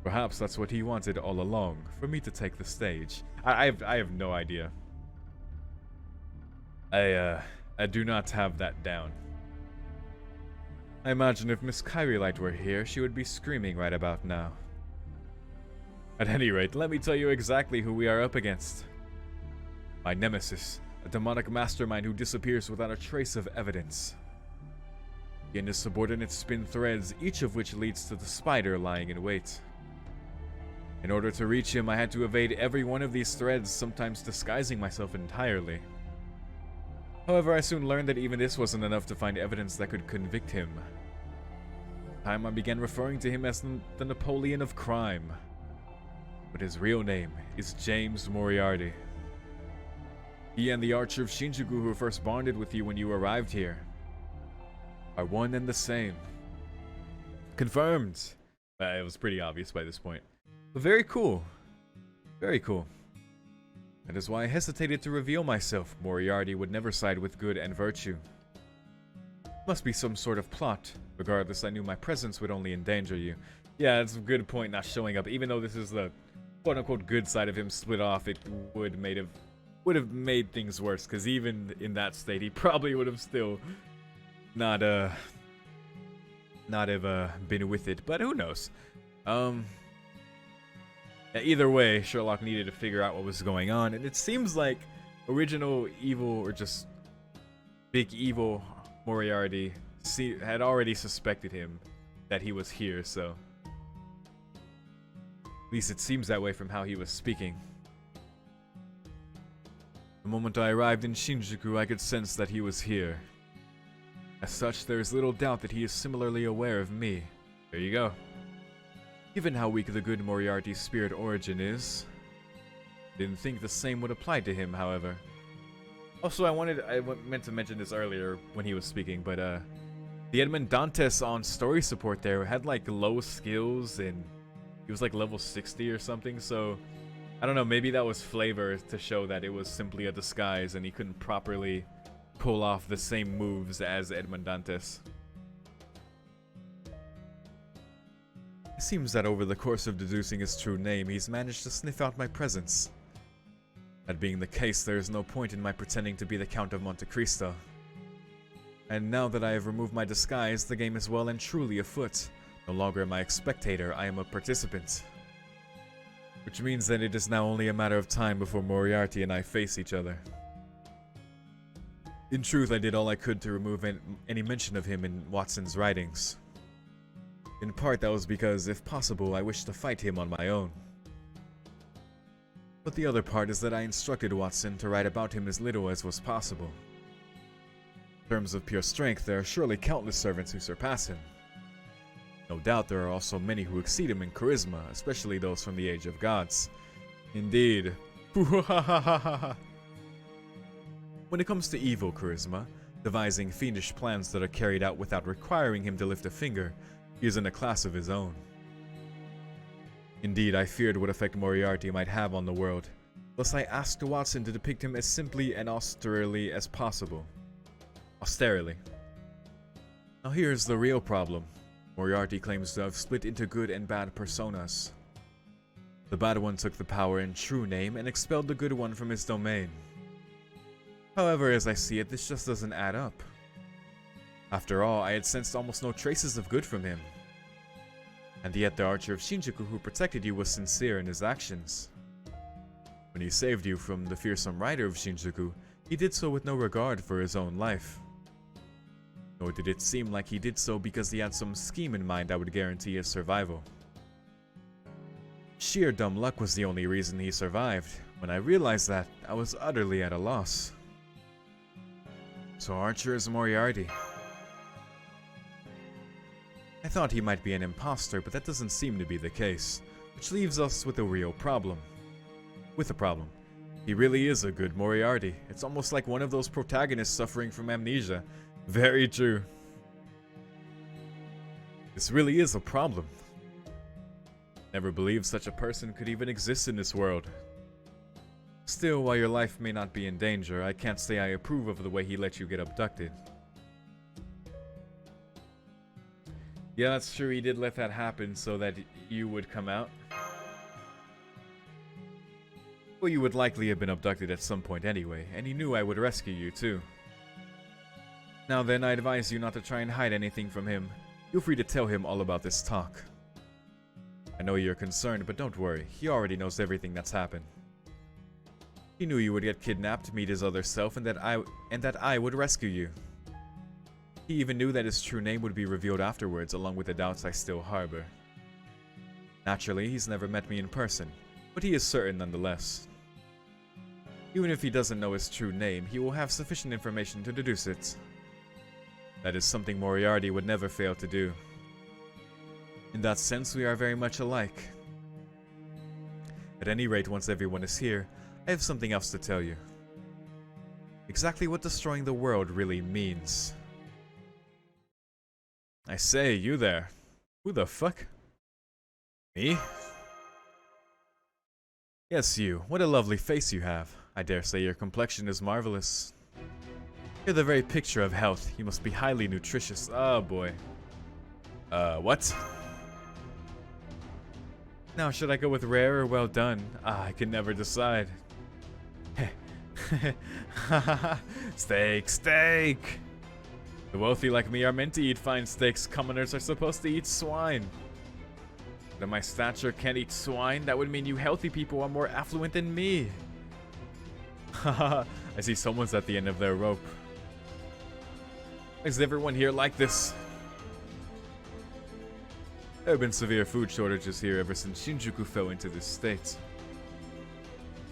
Perhaps that's what he wanted all along, for me to take the stage. I have no idea. I do not have that down. I imagine if Miss Kyrielite were here, she would be screaming right about now. At any rate, let me tell you exactly who we are up against. My nemesis, a demonic mastermind who disappears without a trace of evidence. He and his subordinates spin threads, each of which leads to the spider lying in wait. In order to reach him, I had to evade every one of these threads, sometimes disguising myself entirely. However, I soon learned that even this wasn't enough to find evidence that could convict him. In time, I began referring to him as the Napoleon of crime. But his real name is James Moriarty. He and the Archer of Shinjuku who first bonded with you when you arrived here are one and the same. Confirmed! It was pretty obvious by this point. But very cool. Very cool. That is why I hesitated to reveal myself. Moriarty would never side with good and virtue. Must be some sort of plot. Regardless, I knew my presence would only endanger you. Yeah, that's a good point, not showing up. Even though this is the quote-unquote good side of him split off, it would have made things worse. Because even in that state, he probably would have still not have been with it. But who knows? Either way, Sherlock needed to figure out what was going on, and it seems like original evil, or just big evil Moriarty had already suspected him that he was here, so at least it seems that way from how he was speaking. The moment I arrived in Shinjuku, I could sense that he was here. As such, there is little doubt that he is similarly aware of me. There you go. Given how weak the good Moriarty's spirit origin is, didn't think the same would apply to him, however. Also, I meant to mention this earlier when he was speaking, but the Edmond Dantes on story support there had like low skills, and he was like level 60 or something, so I don't know, maybe that was flavor to show that it was simply a disguise and he couldn't properly pull off the same moves as Edmond Dantes. It seems that over the course of deducing his true name, he's managed to sniff out my presence. That being the case, there is no point in my pretending to be the Count of Monte Cristo. And now that I have removed my disguise, the game is well and truly afoot. No longer am I a spectator, I am a participant. Which means that it is now only a matter of time before Moriarty and I face each other. In truth, I did all I could to remove any mention of him in Watson's writings. In part, that was because, if possible, I wished to fight him on my own. But the other part is that I instructed Watson to write about him as little as was possible. In terms of pure strength, there are surely countless servants who surpass him. No doubt there are also many who exceed him in charisma, especially those from the Age of Gods. Indeed. When it comes to evil charisma, devising fiendish plans that are carried out without requiring him to lift a finger, he is in a class of his own. Indeed, I feared what effect Moriarty might have on the world, thus I asked Watson to depict him as simply and austerely as possible. Austerely. Now here's the real problem. Moriarty claims to have split into good and bad personas. The bad one took the power in true name and expelled the good one from his domain. However, as I see it, this just doesn't add up. After all, I had sensed almost no traces of good from him. And yet the Archer of Shinjuku who protected you was sincere in his actions. When he saved you from the fearsome rider of Shinjuku, he did so with no regard for his own life. Nor did it seem like he did so because he had some scheme in mind that would guarantee his survival. Sheer dumb luck was the only reason he survived. When I realized that, I was utterly at a loss. So Archer is Moriarty. I thought he might be an imposter, but that doesn't seem to be the case, which leaves us with a real problem. He really is a good Moriarty. It's almost like one of those protagonists suffering from amnesia. Very true. This really is a problem. Never believed such a person could even exist in this world. Still, while your life may not be in danger, I can't say I approve of the way he let you get abducted. Yeah, that's true, he did let that happen so that you would come out. Well, you would likely have been abducted at some point anyway, and he knew I would rescue you too. Now then, I advise you not to try and hide anything from him. Feel free to tell him all about this talk. I know you're concerned, but don't worry, he already knows everything that's happened. He knew you would get kidnapped to meet his other self, and that I would rescue you. He even knew that his true name would be revealed afterwards, along with the doubts I still harbor. Naturally, he's never met me in person, but he is certain nonetheless. Even if he doesn't know his true name, he will have sufficient information to deduce it. That is something Moriarty would never fail to do. In that sense, we are very much alike. At any rate, once everyone is here, I have something else to tell you. Exactly what destroying the world really means. I say, you there. Who the fuck? Me? Yes, you. What a lovely face you have. I dare say your complexion is marvelous. You're the very picture of health. You must be highly nutritious. Oh boy. What? Now, should I go with rare or well done? I can never decide. Steak, steak! The wealthy like me are meant to eat fine steaks. Commoners are supposed to eat swine. But my stature can't eat swine? That would mean you healthy people are more affluent than me. Haha, I see someone's at the end of their rope. Is everyone here like this? There have been severe food shortages here ever since Shinjuku fell into this state.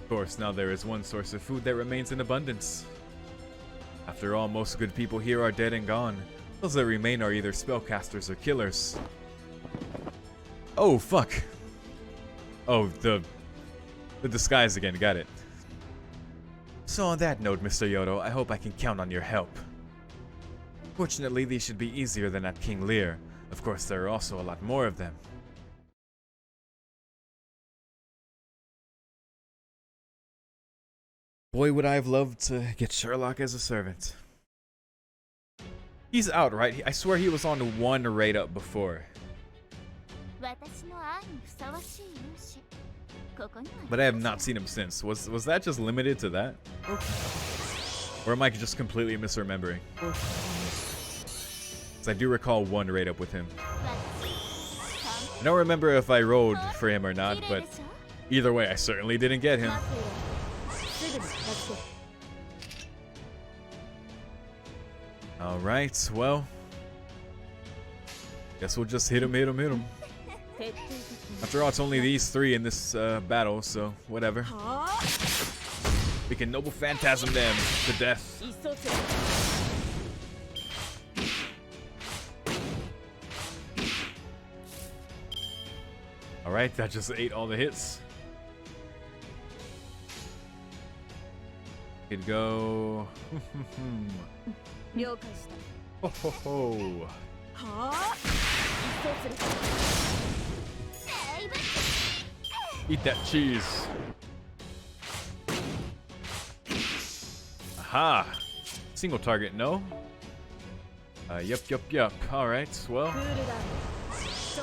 Of course, now there is one source of food that remains in abundance. After all, most good people here are dead and gone. Those that remain are either spellcasters or killers. Oh, fuck. Oh, the disguise again, got it. So on that note, Mr. YORO, I hope I can count on your help. Fortunately, these should be easier than at King Lear. Of course, there are also a lot more of them. Boy, would I have loved to get Sherlock as a servant. He's out, right? I swear he was on one raid up before. But I have not seen him since. Was that just limited to that? Or am I just completely misremembering? Because I do recall one raid up with him. I don't remember if I rolled for him or not, but either way, I certainly didn't get him. Alright, well. Guess we'll just hit him. After all, it's only these three in this battle, so whatever. We can Noble Phantasm them to death. Alright, that just ate all the hits. Could go. Ho ho ho. Eat that cheese. Aha! Single target, no? Yup. Alright, well.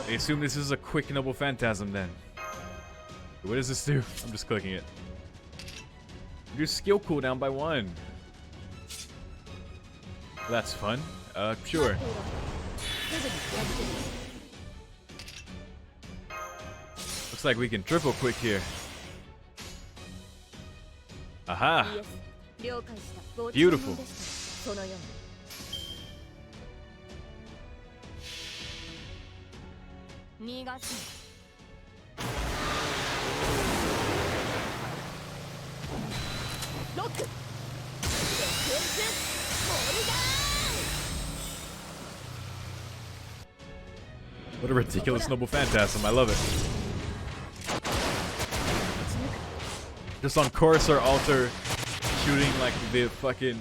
I assume this is a quick Noble Phantasm then. What does this do? I'm just clicking it. Reduce skill cooldown by 1. Well, that's fun. Sure. Looks like we can triple quick here. Aha! Beautiful. What a ridiculous Noble Phantasm, I love it. Just on course or altar, shooting like the fucking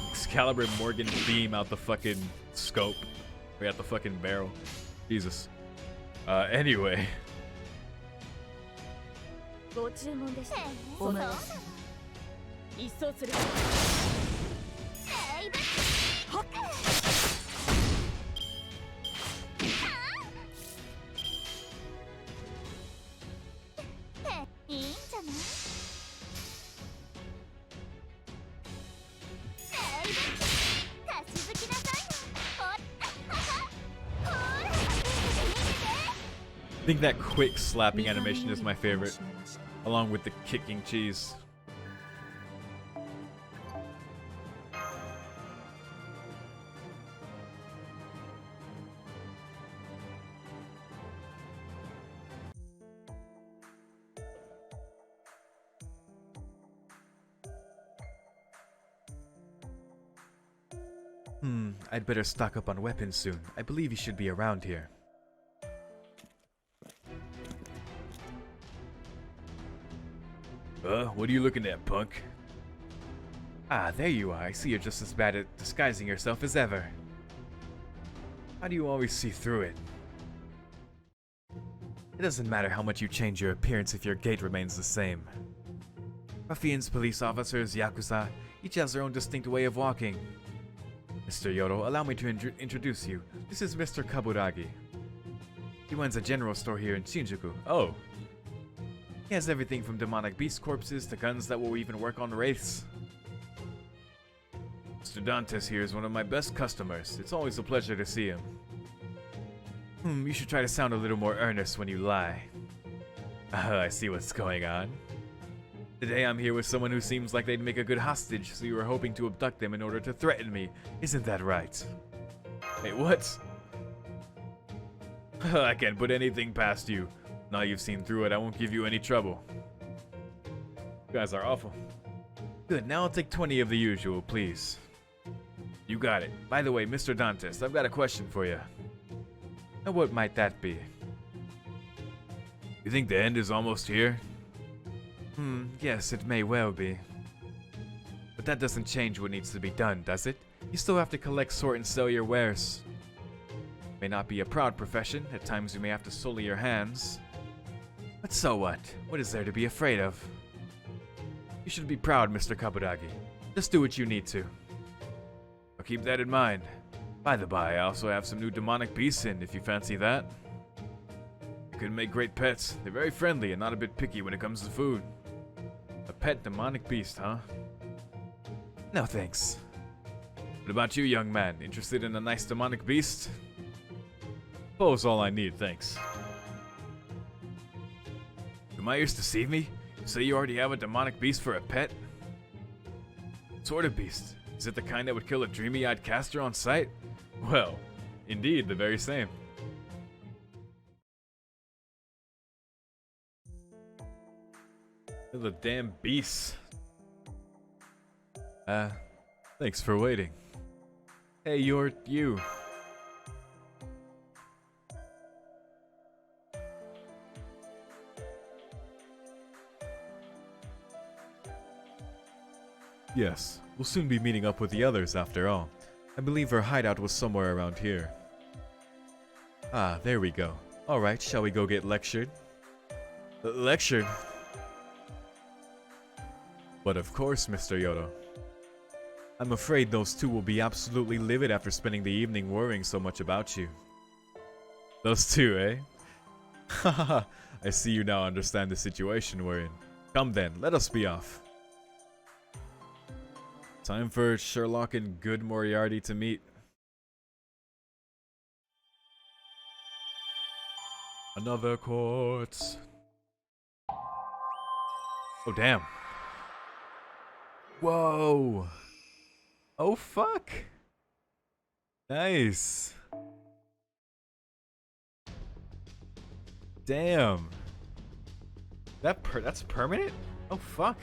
Excalibur Morgan beam out the fucking scope. We got the fucking barrel. Jesus. Anyway. I think that quick slapping animation is my favorite, along with the kicking cheese. I'd better stock up on weapons soon. I believe he should be around here. What are you looking at, punk? Ah, there you are. I see you're just as bad at disguising yourself as ever. How do you always see through it? It doesn't matter how much you change your appearance if your gait remains the same. Ruffians, police officers, yakuza, each has their own distinct way of walking. Mr. YORO, allow me to introduce you. This is Mr. Kaburagi. He runs a general store here in Shinjuku. Oh. He has everything from demonic beast corpses to guns that will even work on wraiths. Mr. Dantes here is one of my best customers. It's always a pleasure to see him. You should try to sound a little more earnest when you lie. I see what's going on. Today I'm here with someone who seems like they'd make a good hostage, so you were hoping to abduct them in order to threaten me. Isn't that right? Wait, what? I can't put anything past you. Now you've seen through it, I won't give you any trouble. You guys are awful. Good, now I'll take 20 of the usual, please. You got it. By the way, Mr. Dantes, I've got a question for you. Now what might that be? You think the end is almost here? Yes, it may well be. But that doesn't change what needs to be done, does it? You still have to collect, sort, and sell your wares. It may not be a proud profession. At times you may have to sully your hands. But so what? What is there to be afraid of? You should be proud, Mr. Kaburagi. Just do what you need to. I'll keep that in mind. By the by, I also have some new demonic beasts in, if you fancy that. They could make great pets. They're very friendly and not a bit picky when it comes to food. A pet demonic beast, huh? No thanks. What about you, young man? Interested in a nice demonic beast? Suppose all I need, thanks. Do my ears deceive me? You say you already have a demonic beast for a pet? What sort of beast? Is it the kind that would kill a dreamy-eyed caster on sight? Well, indeed, the very same. The damn beasts. Thanks for waiting. Hey, you. Yes, we'll soon be meeting up with the others after all. I believe her hideout was somewhere around here. Ah, there we go. Alright, shall we go get lectured? Lectured? But of course, Mr. YORO. I'm afraid those two will be absolutely livid after spending the evening worrying so much about you. Those two, eh? Haha, I see you now understand the situation we're in. Come then, let us be off. Time for Sherlock and good Moriarty to meet. Another court. Oh, damn. Whoa. Oh, fuck. Nice. Damn. That's permanent? Oh, fuck.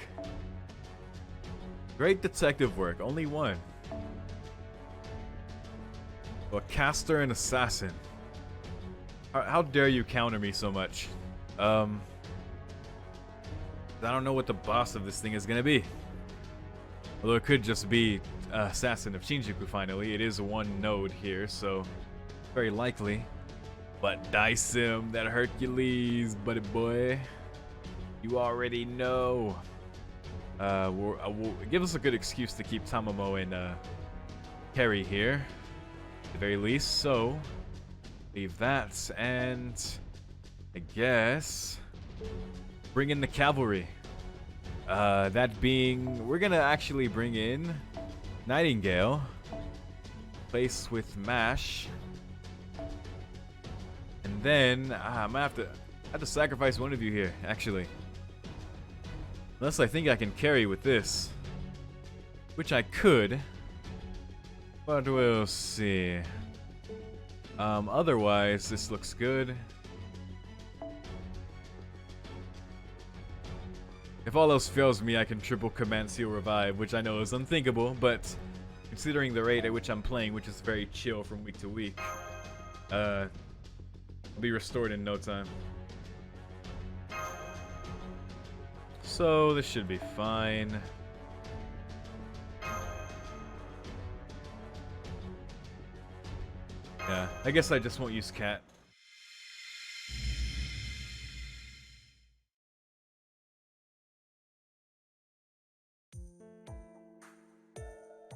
Great detective work. Only one. A caster and assassin. How dare you counter me so much? I don't know what the boss of this thing is gonna be. Although it could just be Assassin of Shinjuku finally. It is one node here, so very likely. But dice him, that Hercules, buddy boy. You already know. We'll give us a good excuse to keep Tamamo and Kerry here. At the very least, so leave that, and I guess bring in the cavalry. That being, we're gonna actually bring in Nightingale, place with Mash, and then I'm gonna have to sacrifice one of you here, actually. Unless I think I can carry with this, which I could, but we'll see. Otherwise, this looks good. If all else fails me, I can triple command seal revive, which I know is unthinkable, but Considering the rate at which I'm playing, which is very chill from week to week, I'll be restored in no time. So this should be fine. Yeah, I guess I just won't use cat.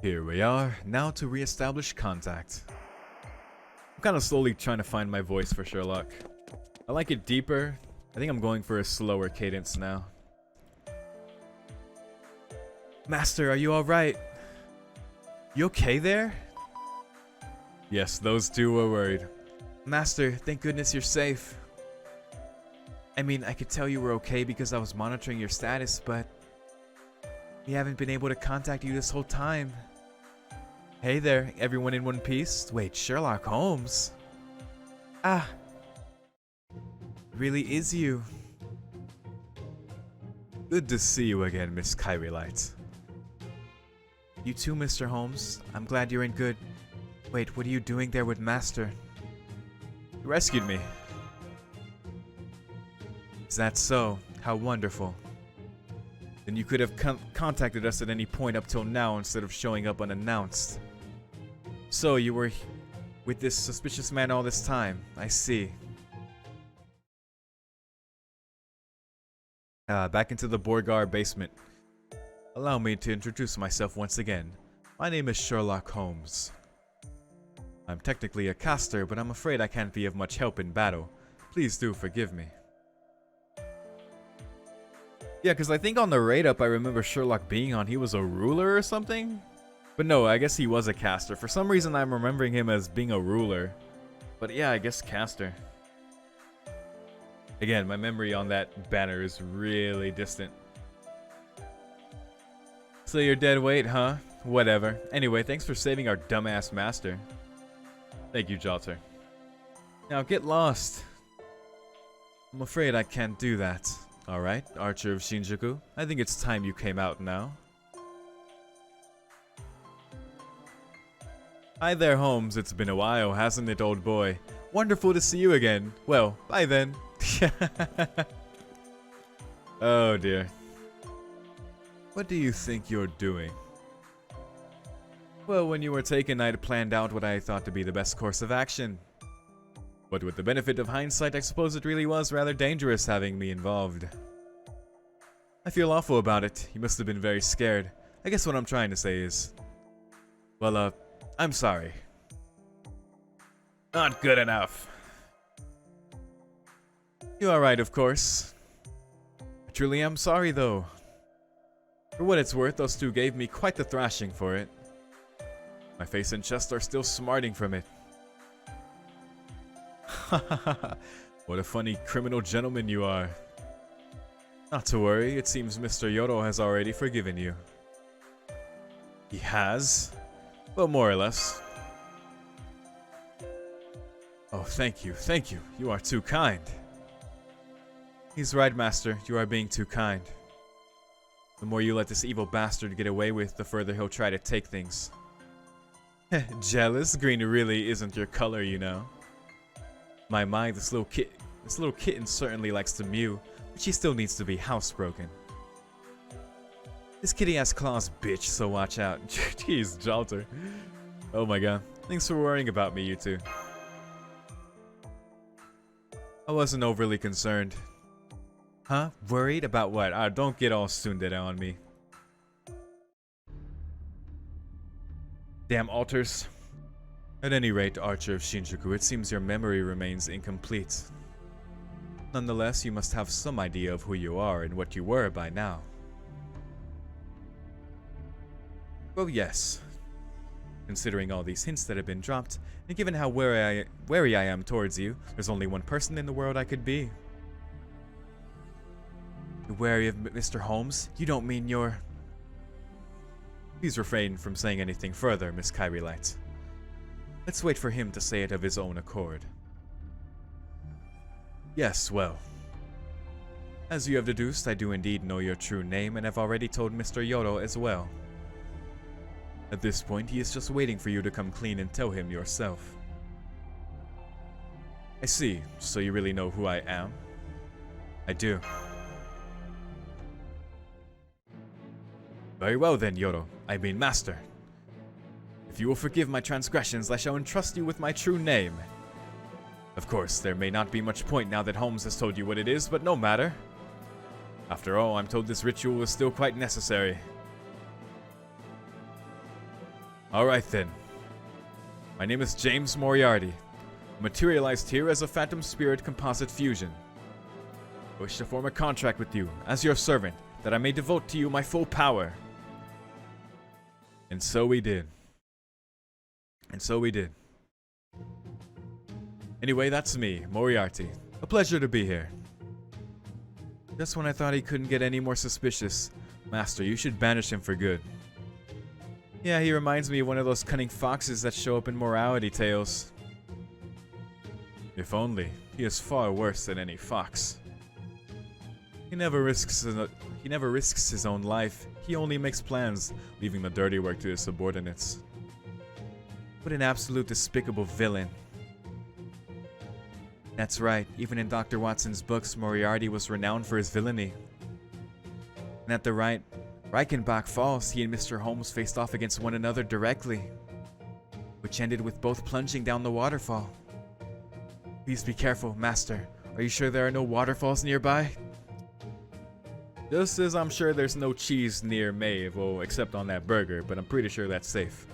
Here we are, now to re-establish contact. I'm kind of slowly trying to find my voice for Sherlock. I like it deeper. I think I'm going for a slower cadence now. Master, are you alright? You okay there? Yes, those two were worried. Master, thank goodness you're safe. I mean, I could tell you were okay because I was monitoring your status, but we haven't been able to contact you this whole time. Hey there, everyone in one piece? Wait, Sherlock Holmes? Ah. It really is you. Good to see you again, Miss Kyrie Light. You too, Mr. Holmes. I'm glad you're in good... Wait, what are you doing there with Master? You rescued me. Is that so? How wonderful. Then you could have contacted us at any point up till now instead of showing up unannounced. So you were with this suspicious man all this time. I see. Back into the Borgar basement. Allow me to introduce myself once again. My name is Sherlock Holmes. I'm technically a caster, but I'm afraid I can't be of much help in battle. Please do forgive me. Yeah, because I think on the raid up I remember Sherlock being on, he was a ruler or something? But no, I guess he was a caster. For some reason I'm remembering him as being a ruler. But yeah, I guess caster. Again, my memory on that banner is really distant. So you're dead weight, huh? Whatever. Anyway, thanks for saving our dumbass master. Thank you, Jalter. Now get lost. I'm afraid I can't do that. Alright, Archer of Shinjuku. I think it's time you came out now. Hi there, Holmes. It's been a while, hasn't it, old boy? Wonderful to see you again. Well, bye then. Oh dear. What do you think you're doing? Well, when you were taken, I'd planned out what I thought to be the best course of action. But with the benefit of hindsight, I suppose it really was rather dangerous having me involved. I feel awful about it. You must have been very scared. I guess what I'm trying to say is... Well, I'm sorry. Not good enough. You are right, of course. I truly am sorry, though. For what it's worth, those two gave me quite the thrashing for it. My face and chest are still smarting from it. What a funny criminal gentleman you are. Not to worry, it seems Mr. YORO has already forgiven you. He has? Well, more or less. Oh, thank you, thank you. You are too kind. He's right, Master. You are being too kind. The more you let this evil bastard get away with, the further he'll try to take things. Jealous? Green really isn't your color, you know. My, this little kitten certainly likes to mew, but she still needs to be housebroken. This kitty has claws, bitch, so watch out. Jeez, Jalter. Oh my god. Thanks for worrying about me, you two. I wasn't overly concerned. Huh? Worried about what? Don't get all tsundere on me. Damn altars. At any rate, Archer of Shinjuku, it seems your memory remains incomplete. Nonetheless, you must have some idea of who you are and what you were by now. Well, yes. Considering all these hints that have been dropped, and given how wary I am towards you, there's only one person in the world I could be. You're wary of Mr. Holmes? You don't mean you're... Please refrain from saying anything further, Miss Kyrie Light. Let's wait for him to say it of his own accord. Yes, well. As you have deduced, I do indeed know your true name and have already told Mr. YORO as well. At this point, he is just waiting for you to come clean and tell him yourself. I see, so you really know who I am? I do. Very well then, YORO. I mean Master. If you will forgive my transgressions, I shall entrust you with my true name. Of course, there may not be much point now that Holmes has told you what it is, but no matter. After all, I'm told this ritual is still quite necessary. Alright then. My name is James Moriarty, materialized here as a phantom spirit composite fusion. I wish to form a contract with you, as your servant, that I may devote to you my full power. And so we did. And so we did. Anyway, that's me, Moriarty. A pleasure to be here. Just when I thought he couldn't get any more suspicious, Master, you should banish him for good. Yeah, he reminds me of one of those cunning foxes that show up in morality tales. If only. He is far worse than any fox. He never risks his own life. He only makes plans, leaving the dirty work to his subordinates. What an absolute despicable villain. That's right, even in Dr. Watson's books, Moriarty was renowned for his villainy. And at the Reichenbach Falls, he and Mr. Holmes faced off against one another directly, which ended with both plunging down the waterfall. Please be careful, Master. Are you sure there are no waterfalls nearby? Just as I'm sure there's no cheese near Maeve, well, except on that burger, but I'm pretty sure that's safe.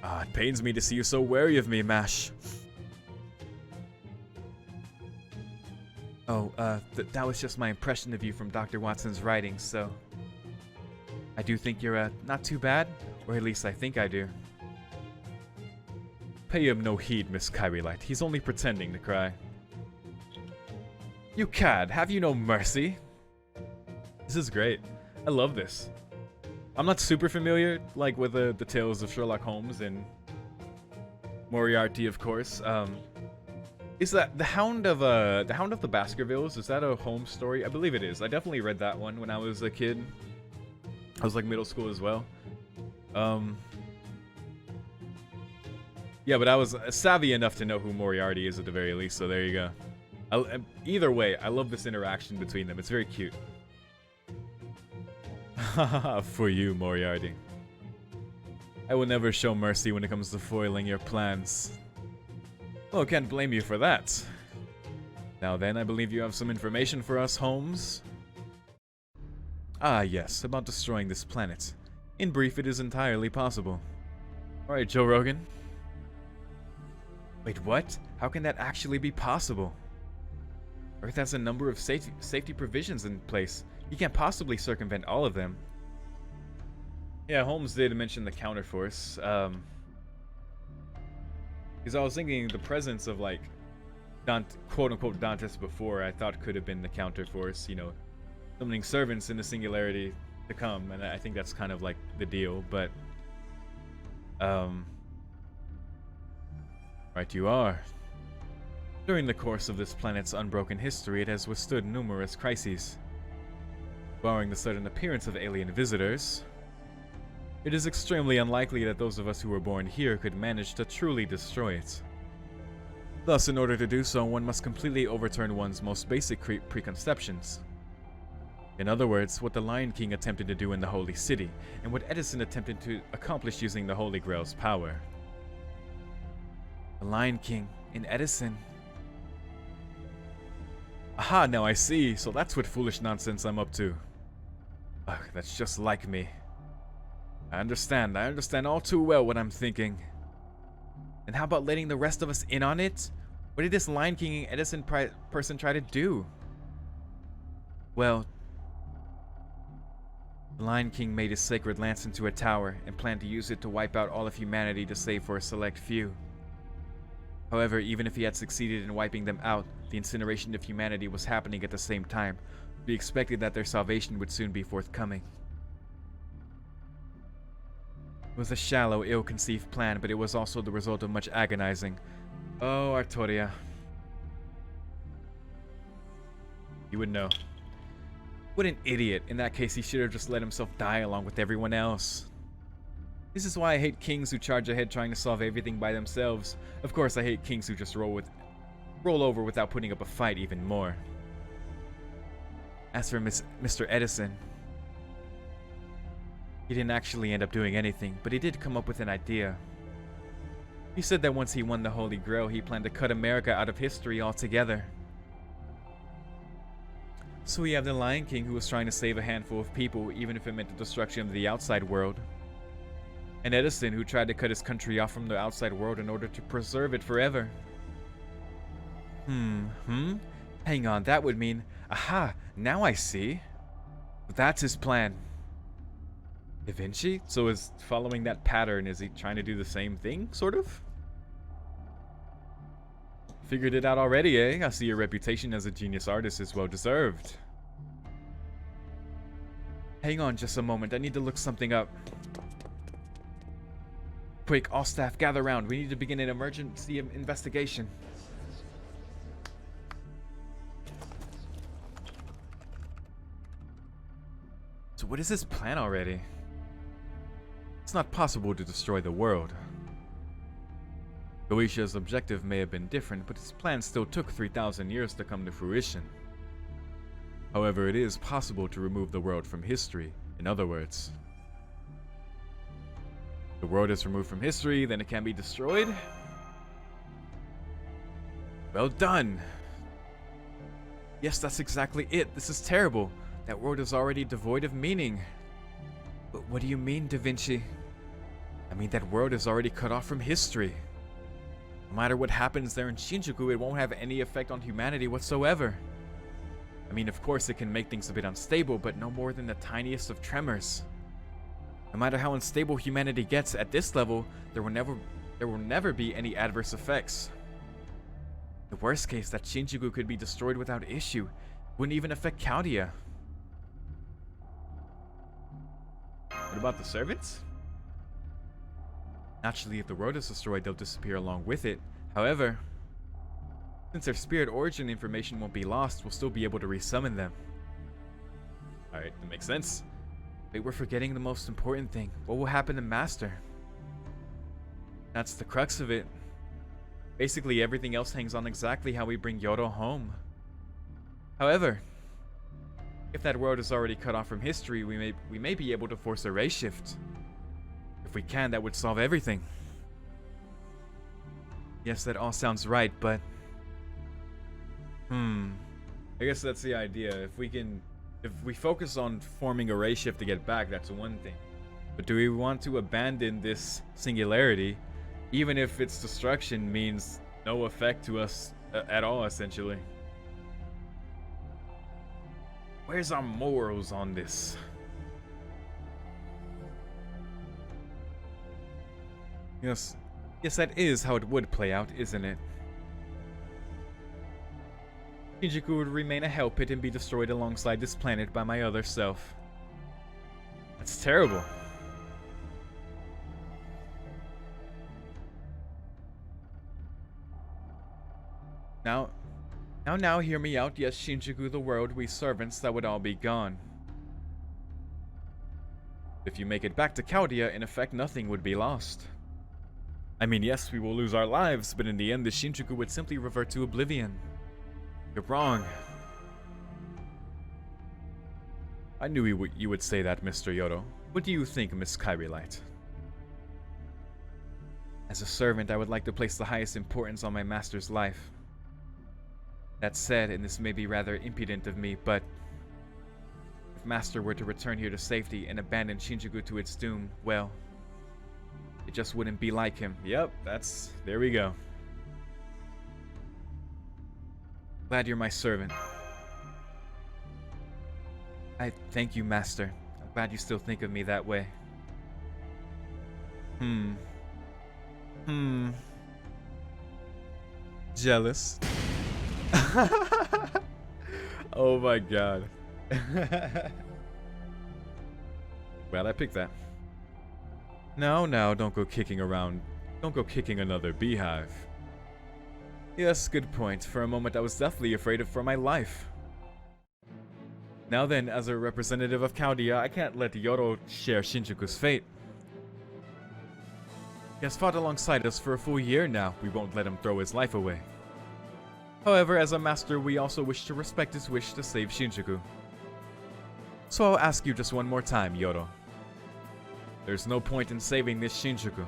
Ah, it pains me to see you so wary of me, Mash. Oh, that was just my impression of you from Dr. Watson's writings, so... I do think you're, not too bad, or at least I think I do. Pay him no heed, Miss Kyrilight. He's only pretending to cry. You cad, have you no mercy? This is great. I love this. I'm not super familiar, like, with the tales of Sherlock Holmes and Moriarty, of course. Is that the Hound of the Baskervilles? Is that a Holmes story? I believe it is. I definitely read that one when I was a kid. I was like middle school as well. Yeah, but I was savvy enough to know who Moriarty is at the very least, so there you go. Either way, I love this interaction between them. It's very cute. For you, Moriarty. I will never show mercy when it comes to foiling your plans. Well, can't blame you for that. Now then, I believe you have some information for us, Holmes. Ah, yes, about destroying this planet. In brief, it is entirely possible. Alright, Joe Rogan. Wait, what? How can that actually be possible? Earth has a number of safety provisions in place. You can't possibly circumvent all of them. Yeah, Holmes did mention the counterforce. Because I was thinking the presence of, like, quote-unquote Dantes before, I thought could have been the counterforce, you know, summoning servants in the singularity to come, and I think that's kind of like the deal, but right you are. During the course of this planet's unbroken history, it has withstood numerous crises. Barring the sudden appearance of alien visitors, it is extremely unlikely that those of us who were born here could manage to truly destroy it. Thus, in order to do so, one must completely overturn one's most basic preconceptions. In other words, what the Lion King attempted to do in the Holy City, and what Edison attempted to accomplish using the Holy Grail's power. The Lion King in Edison. Aha, now I see. So that's what foolish nonsense I'm up to. Ugh, that's just like me. I understand all too well what I'm thinking. And how about letting the rest of us in on it? What did this Lion King Edison person try to do? Well, the Lion King made his sacred lance into a tower and planned to use it to wipe out all of humanity to save for a select few. However, even if he had succeeded in wiping them out, the incineration of humanity was happening at the same time. We expected that their salvation would soon be forthcoming. It was a shallow, ill-conceived plan, but it was also the result of much agonizing. Oh, Artoria. You would know. What an idiot. In that case, he should have just let himself die along with everyone else. This is why I hate kings who charge ahead trying to solve everything by themselves. Of course, I hate kings who just roll over without putting up a fight even more. As for Mr. Edison, he didn't actually end up doing anything, but he did come up with an idea. He said that once he won the Holy Grail, he planned to cut America out of history altogether. So we have the Lion King, who was trying to save a handful of people, even if it meant the destruction of the outside world. And Edison, who tried to cut his country off from the outside world in order to preserve it forever. Hang on, that would mean... Aha! Now I see. That's his plan. Da Vinci? So is following that pattern, is he trying to do the same thing, sort of? Figured it out already, eh? I see your reputation as a genius artist is well deserved. Hang on just a moment, I need to look something up. Quick, all staff gather round. We need to begin an emergency investigation. So what is his plan already? It's not possible to destroy the world. Goetia objective may have been different, but his plan still took 3,000 years to come to fruition. However, it is possible to remove the world from history. In other words, the world is removed from history, then it can be destroyed. Well done. Yes, that's exactly it. This is terrible. That world is already devoid of meaning. But what do you mean, Da Vinci? I mean, that world is already cut off from history. No matter what happens there in Shinjuku, it won't have any effect on humanity whatsoever. I mean, of course, it can make things a bit unstable, but no more than the tiniest of tremors. No matter how unstable humanity gets at this level, there will never be any adverse effects. The worst case, that Shinjuku could be destroyed without issue. It wouldn't even affect Chaldea. What about the servants? Naturally, if the world is destroyed, they'll disappear along with it. However, since their spirit origin information won't be lost, we'll still be able to resummon them. Alright, that makes sense. Wait, we're forgetting the most important thing. What will happen to Master? That's the crux of it. Basically, everything else hangs on exactly how we bring YORO home. However, if that world is already cut off from history, we may be able to force a race shift. If we can, that would solve everything. Yes, that all sounds right, but... I guess that's the idea. If we focus on forming a race shift to get back, that's one thing. But do we want to abandon this singularity, even if its destruction means no effect to us at all, essentially? Where's our morals on this? Yes, that is how it would play out, isn't it? Shinjuku would remain a hell pit and be destroyed alongside this planet by my other self. That's terrible. Now, hear me out. Yes, Shinjuku, the world, we servants, that would all be gone. If you make it back to Chaldea, in effect, nothing would be lost. I mean, yes, we will lose our lives, but in the end, the Shinjuku would simply revert to oblivion. You're wrong. I knew you would say that, Mr. YORO. What do you think, Miss Kyrillite? As a servant, I would like to place the highest importance on my master's life. That said, and this may be rather impudent of me, but if Master were to return here to safety and abandon Shinjuku to its doom, well, it just wouldn't be like him. Yep, there we go. Glad you're my servant. I thank you, Master. I'm glad you still think of me that way. Jealous. Oh my god. Glad I picked that. No, don't go kicking around. Don't go kicking another beehive. Yes, good point. For a moment I was deathly afraid for my life. Now then, as a representative of Chaldea, I can't let YORO share Shinjuku's fate. He has fought alongside us for a full year now. We won't let him throw his life away. However, as a master, we also wish to respect his wish to save Shinjuku. So I'll ask you just one more time, YORO. There's no point in saving this Shinjuku.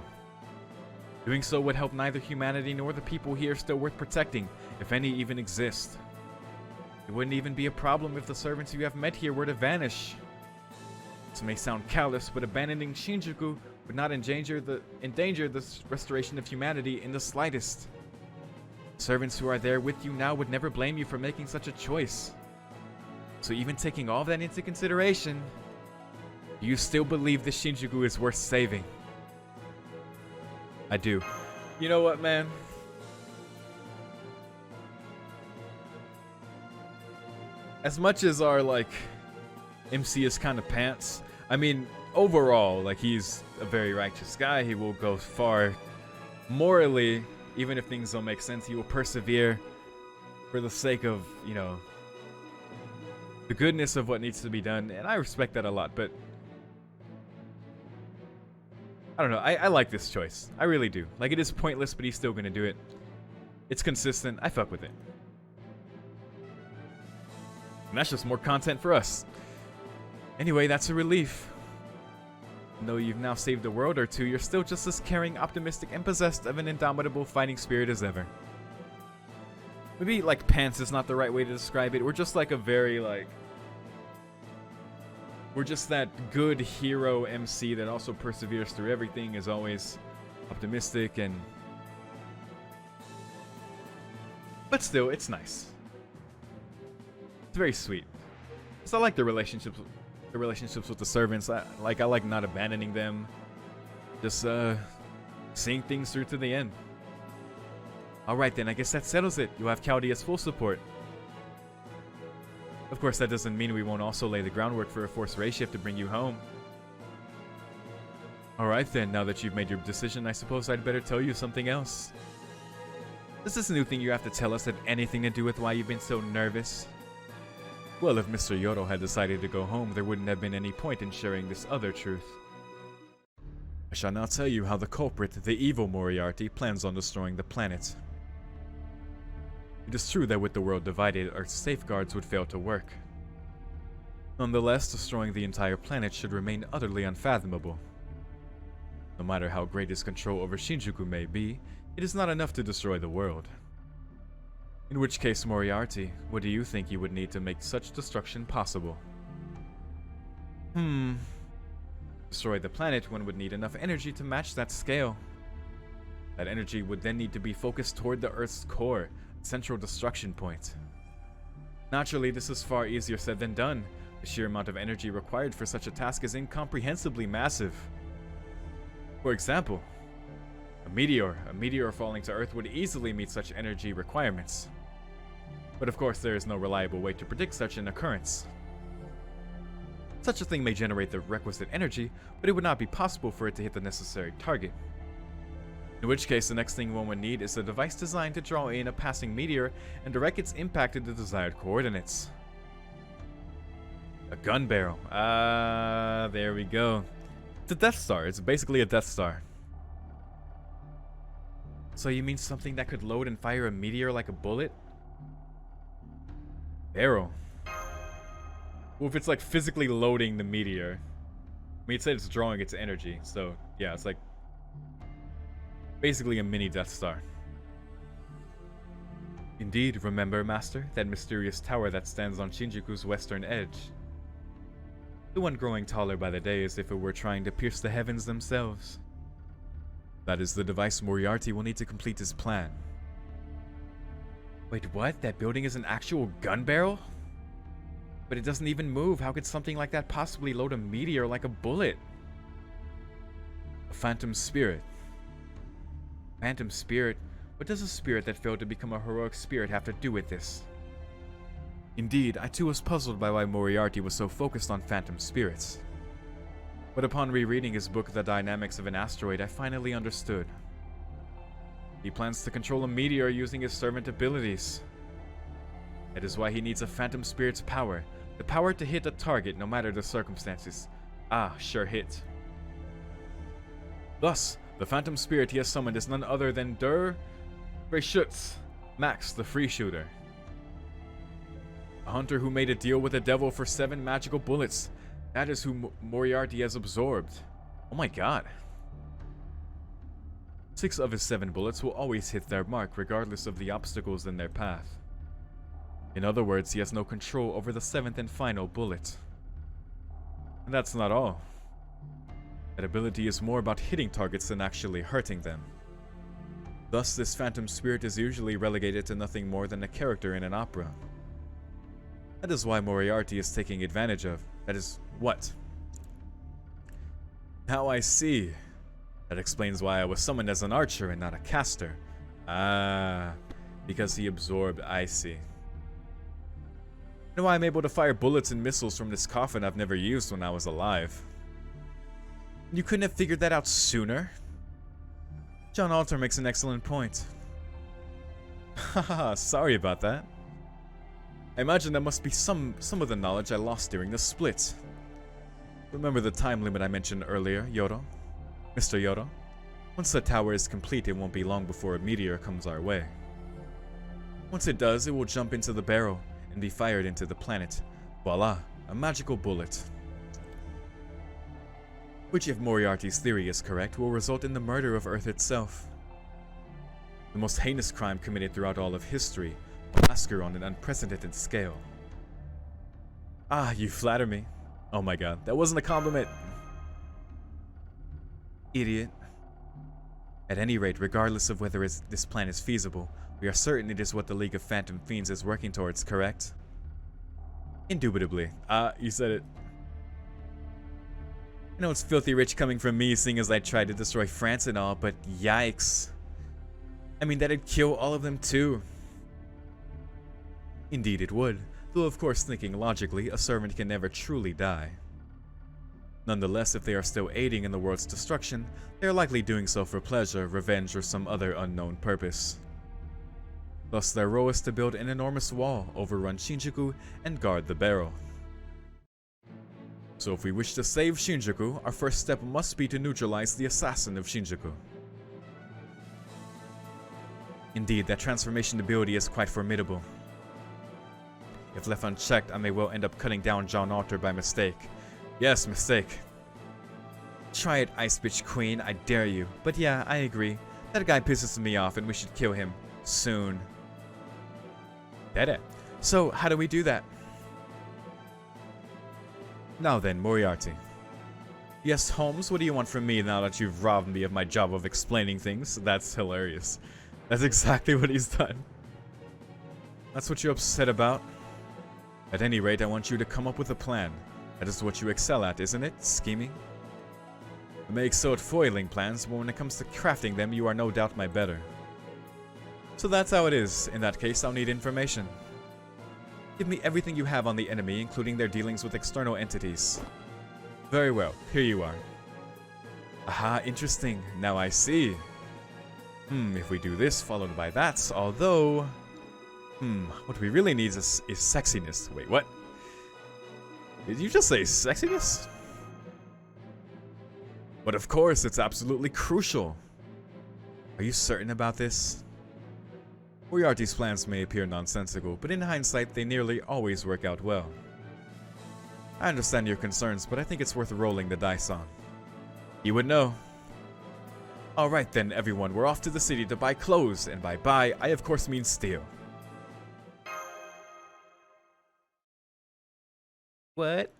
Doing so would help neither humanity nor the people here still worth protecting, if any even exist. It wouldn't even be a problem if the servants you have met here were to vanish. This may sound callous, but abandoning Shinjuku would not endanger the restoration of humanity in the slightest. Servants who are there with you now would never blame you for making such a choice. So even taking all of that into consideration, do you still believe this Shinjuku is worth saving? I do. You know what, man? As much as our, like, MC is kind of pants, I mean, overall, like, he's a very righteous guy. He will go far morally, even if things don't make sense. He will persevere for the sake of, you know, the goodness of what needs to be done, and I respect that a lot, but I don't know, I like this choice. I really do. Like, it is pointless, but he's still gonna do it. It's consistent. I fuck with it. And that's just more content for us. Anyway, that's a relief. Even though you've now saved a world or two, you're still just as caring, optimistic, and possessed of an indomitable fighting spirit as ever. Maybe, like, pants is not the right way to describe it. We're just, like, a very, like... We're just that good hero MC that also perseveres through everything, is always optimistic and... But still, it's nice. It's very sweet. So I like the relationships with the servants. I like not abandoning them. Just seeing things through to the end. Alright then, I guess that settles it. You'll have Chaldea's full support. Of course, that doesn't mean we won't also lay the groundwork for a forced race shift to bring you home. Alright then, now that you've made your decision, I suppose I'd better tell you something else. Does this new thing you have to tell us have anything to do with why you've been so nervous? Well, if Mr. YORO had decided to go home, there wouldn't have been any point in sharing this other truth. I shall now tell you how the culprit, the evil Moriarty, plans on destroying the planet. It is true that with the world divided, Earth's safeguards would fail to work. Nonetheless, destroying the entire planet should remain utterly unfathomable. No matter how great his control over Shinjuku may be, it is not enough to destroy the world. In which case, Moriarty, what do you think you would need to make such destruction possible? Destroy the planet, one would need enough energy to match that scale. That energy would then need to be focused toward the Earth's core, central destruction point. Naturally, this is far easier said than done. The sheer amount of energy required for such a task is incomprehensibly massive. For example, a meteor falling to Earth would easily meet such energy requirements. But of course, there is no reliable way to predict such an occurrence. Such a thing may generate the requisite energy, but it would not be possible for it to hit the necessary target. In which case, the next thing one would need is a device designed to draw in a passing meteor and direct its impact to the desired coordinates. A gun barrel. There we go. It's a Death Star. It's basically a Death Star. So you mean something that could load and fire a meteor like a bullet? Barrel. Well, if it's like physically loading the meteor. I mean, it said it's drawing its energy, so yeah, it's like basically a mini Death Star. Indeed, remember, Master, that mysterious tower that stands on Shinjuku's western edge. The one growing taller by the day as if it were trying to pierce the heavens themselves. That is the device Moriarty will need to complete his plan. Wait, what? That building is an actual gun barrel? But it doesn't even move. How could something like that possibly load a meteor like a bullet? A phantom spirit. Phantom spirit? What does a spirit that failed to become a heroic spirit have to do with this? Indeed, I too was puzzled by why Moriarty was so focused on phantom spirits. But upon rereading his book, The Dynamics of an Asteroid, I finally understood. He plans to control a meteor using his servant abilities. That is why he needs a phantom spirit's power, The power to hit a target no matter the circumstances. Ah, sure hit. Thus, the phantom spirit he has summoned is none other than Schutz, Max the free shooter. A hunter who made a deal with the devil for 7 magical bullets. That is who Moriarty has absorbed. Oh my god. 6 of his 7 bullets will always hit their mark regardless of the obstacles in their path. In other words, he has no control over the 7th and final bullet. And that's not all. That ability is more about hitting targets than actually hurting them. Thus, this phantom spirit is usually relegated to nothing more than a character in an opera. That is why Moriarty is taking advantage of. That is what? Now I see. That explains why I was summoned as an archer and not a caster. Ah, because he absorbed, I see. You know why I'm able to fire bullets and missiles from this coffin I've never used when I was alive. You couldn't have figured that out sooner? John Alter makes an excellent point. Haha, sorry about that. I imagine that must be some of the knowledge I lost during the split. Remember the time limit I mentioned earlier, YORO? Mr. YORO? Once the tower is complete, it won't be long before a meteor comes our way. Once it does, it will jump into the barrel and be fired into the planet. Voila, a magical bullet. Which, if Moriarty's theory is correct, will result in the murder of Earth itself. The most heinous crime committed throughout all of history, a massacre on an unprecedented scale. Ah, you flatter me. Oh my god, that wasn't a compliment. Idiot. At any rate, regardless of whether this plan is feasible, we are certain it is what the League of Phantom Fiends is working towards, correct? Indubitably. You said it. I know it's filthy rich coming from me, seeing as I tried to destroy France and all, but yikes. I mean, that'd kill all of them too. Indeed it would, though of course thinking logically, a servant can never truly die. Nonetheless, if they are still aiding in the world's destruction, they are likely doing so for pleasure, revenge, or some other unknown purpose. Thus their role is to build an enormous wall, overrun Shinjuku, and guard the barrel. So if we wish to save Shinjuku, our first step must be to neutralize the assassin of Shinjuku. Indeed, that transformation ability is quite formidable. If left unchecked, I may well end up cutting down John Alter by mistake. Yes, mistake. Try it, Ice Bitch Queen, I dare you. But yeah, I agree. That guy pisses me off and we should kill him. Soon. Dede. So, how do we do that? Now then, Moriarty. Yes, Holmes, what do you want from me now that you've robbed me of my job of explaining things? That's hilarious. That's exactly what he's done. That's what you're upset about? At any rate, I want you to come up with a plan. That is what you excel at, isn't it? Scheming? I may excel at foiling plans, but when it comes to crafting them, you are no doubt my better. So that's how it is. In that case, I'll need information. Give me everything you have on the enemy, including their dealings with external entities. Very well, here you are. Aha, interesting. Now I see. If we do this, followed by that, although... what we really need is sexiness. Wait, what? Did you just say sexiness? But of course, it's absolutely crucial. Are you certain about this? Moriarty's plans may appear nonsensical, but in hindsight, they nearly always work out well. I understand your concerns, but I think it's worth rolling the dice on. You would know. Alright then, everyone, we're off to the city to buy clothes, and by buy, I of course mean steal. What?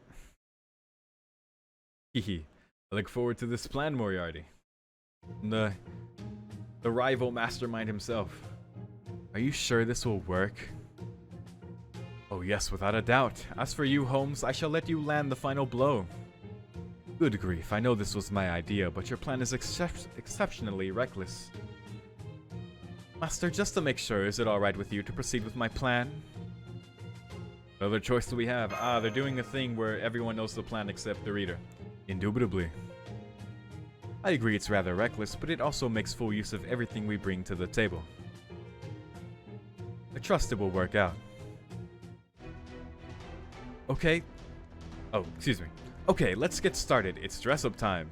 Hehe. I look forward to this plan, Moriarty. The rival mastermind himself. Are you sure this will work? Oh yes, without a doubt. As for you, Holmes, I shall let you land the final blow. Good grief, I know this was my idea, but your plan is exceptionally reckless. Master, just to make sure, is it alright with you to proceed with my plan? What other choice do we have? Ah, they're doing a thing where everyone knows the plan except the reader. Indubitably. I agree it's rather reckless, but it also makes full use of everything we bring to the table. I trust it will work out. Okay. Oh, excuse me. Okay, let's get started. It's dress-up time.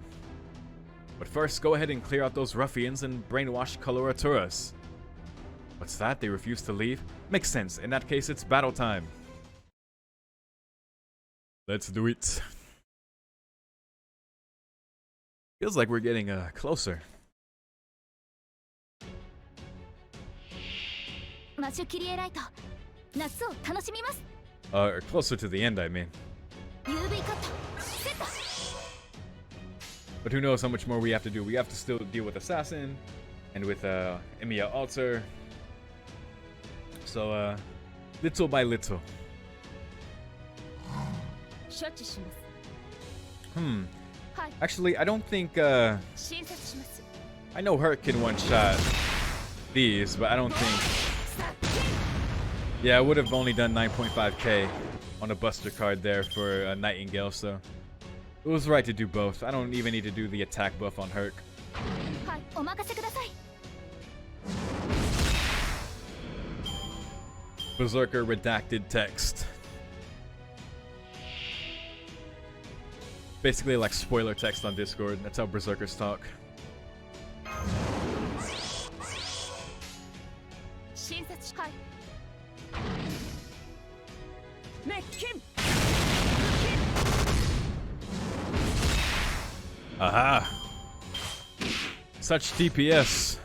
But first, go ahead and clear out those ruffians and brainwash coloraturas. What's that? They refuse to leave? Makes sense. In that case, it's battle time. Let's do it. Feels like we're getting closer. Closer to the end, I mean. But who knows how much more we have to do. We have to still deal with Assassin and with Emiya Alter. So, little by little. Actually, I don't think, I know Hurt can one-shot these, but I don't think... Yeah, I would have only done 9.5k on a Buster card there for Nightingale, so... It was right to do both. I don't even need to do the attack buff on Herc. Berserker redacted text. Basically like spoiler text on Discord. That's how Berserkers talk. Aha! Such DPS.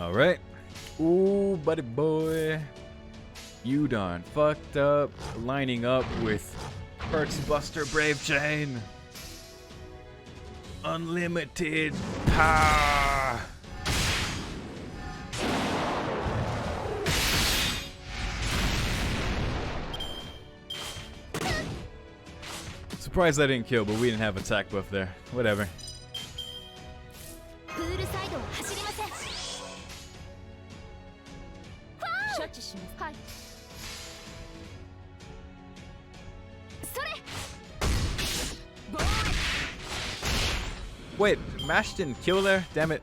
Alright. Ooh, buddy boy. You done fucked up lining up with Herc's Buster Brave Chain. Unlimited power. Surprised I didn't kill, but we didn't have attack buff there. Whatever. Wait, Mash didn't kill there? Damn it.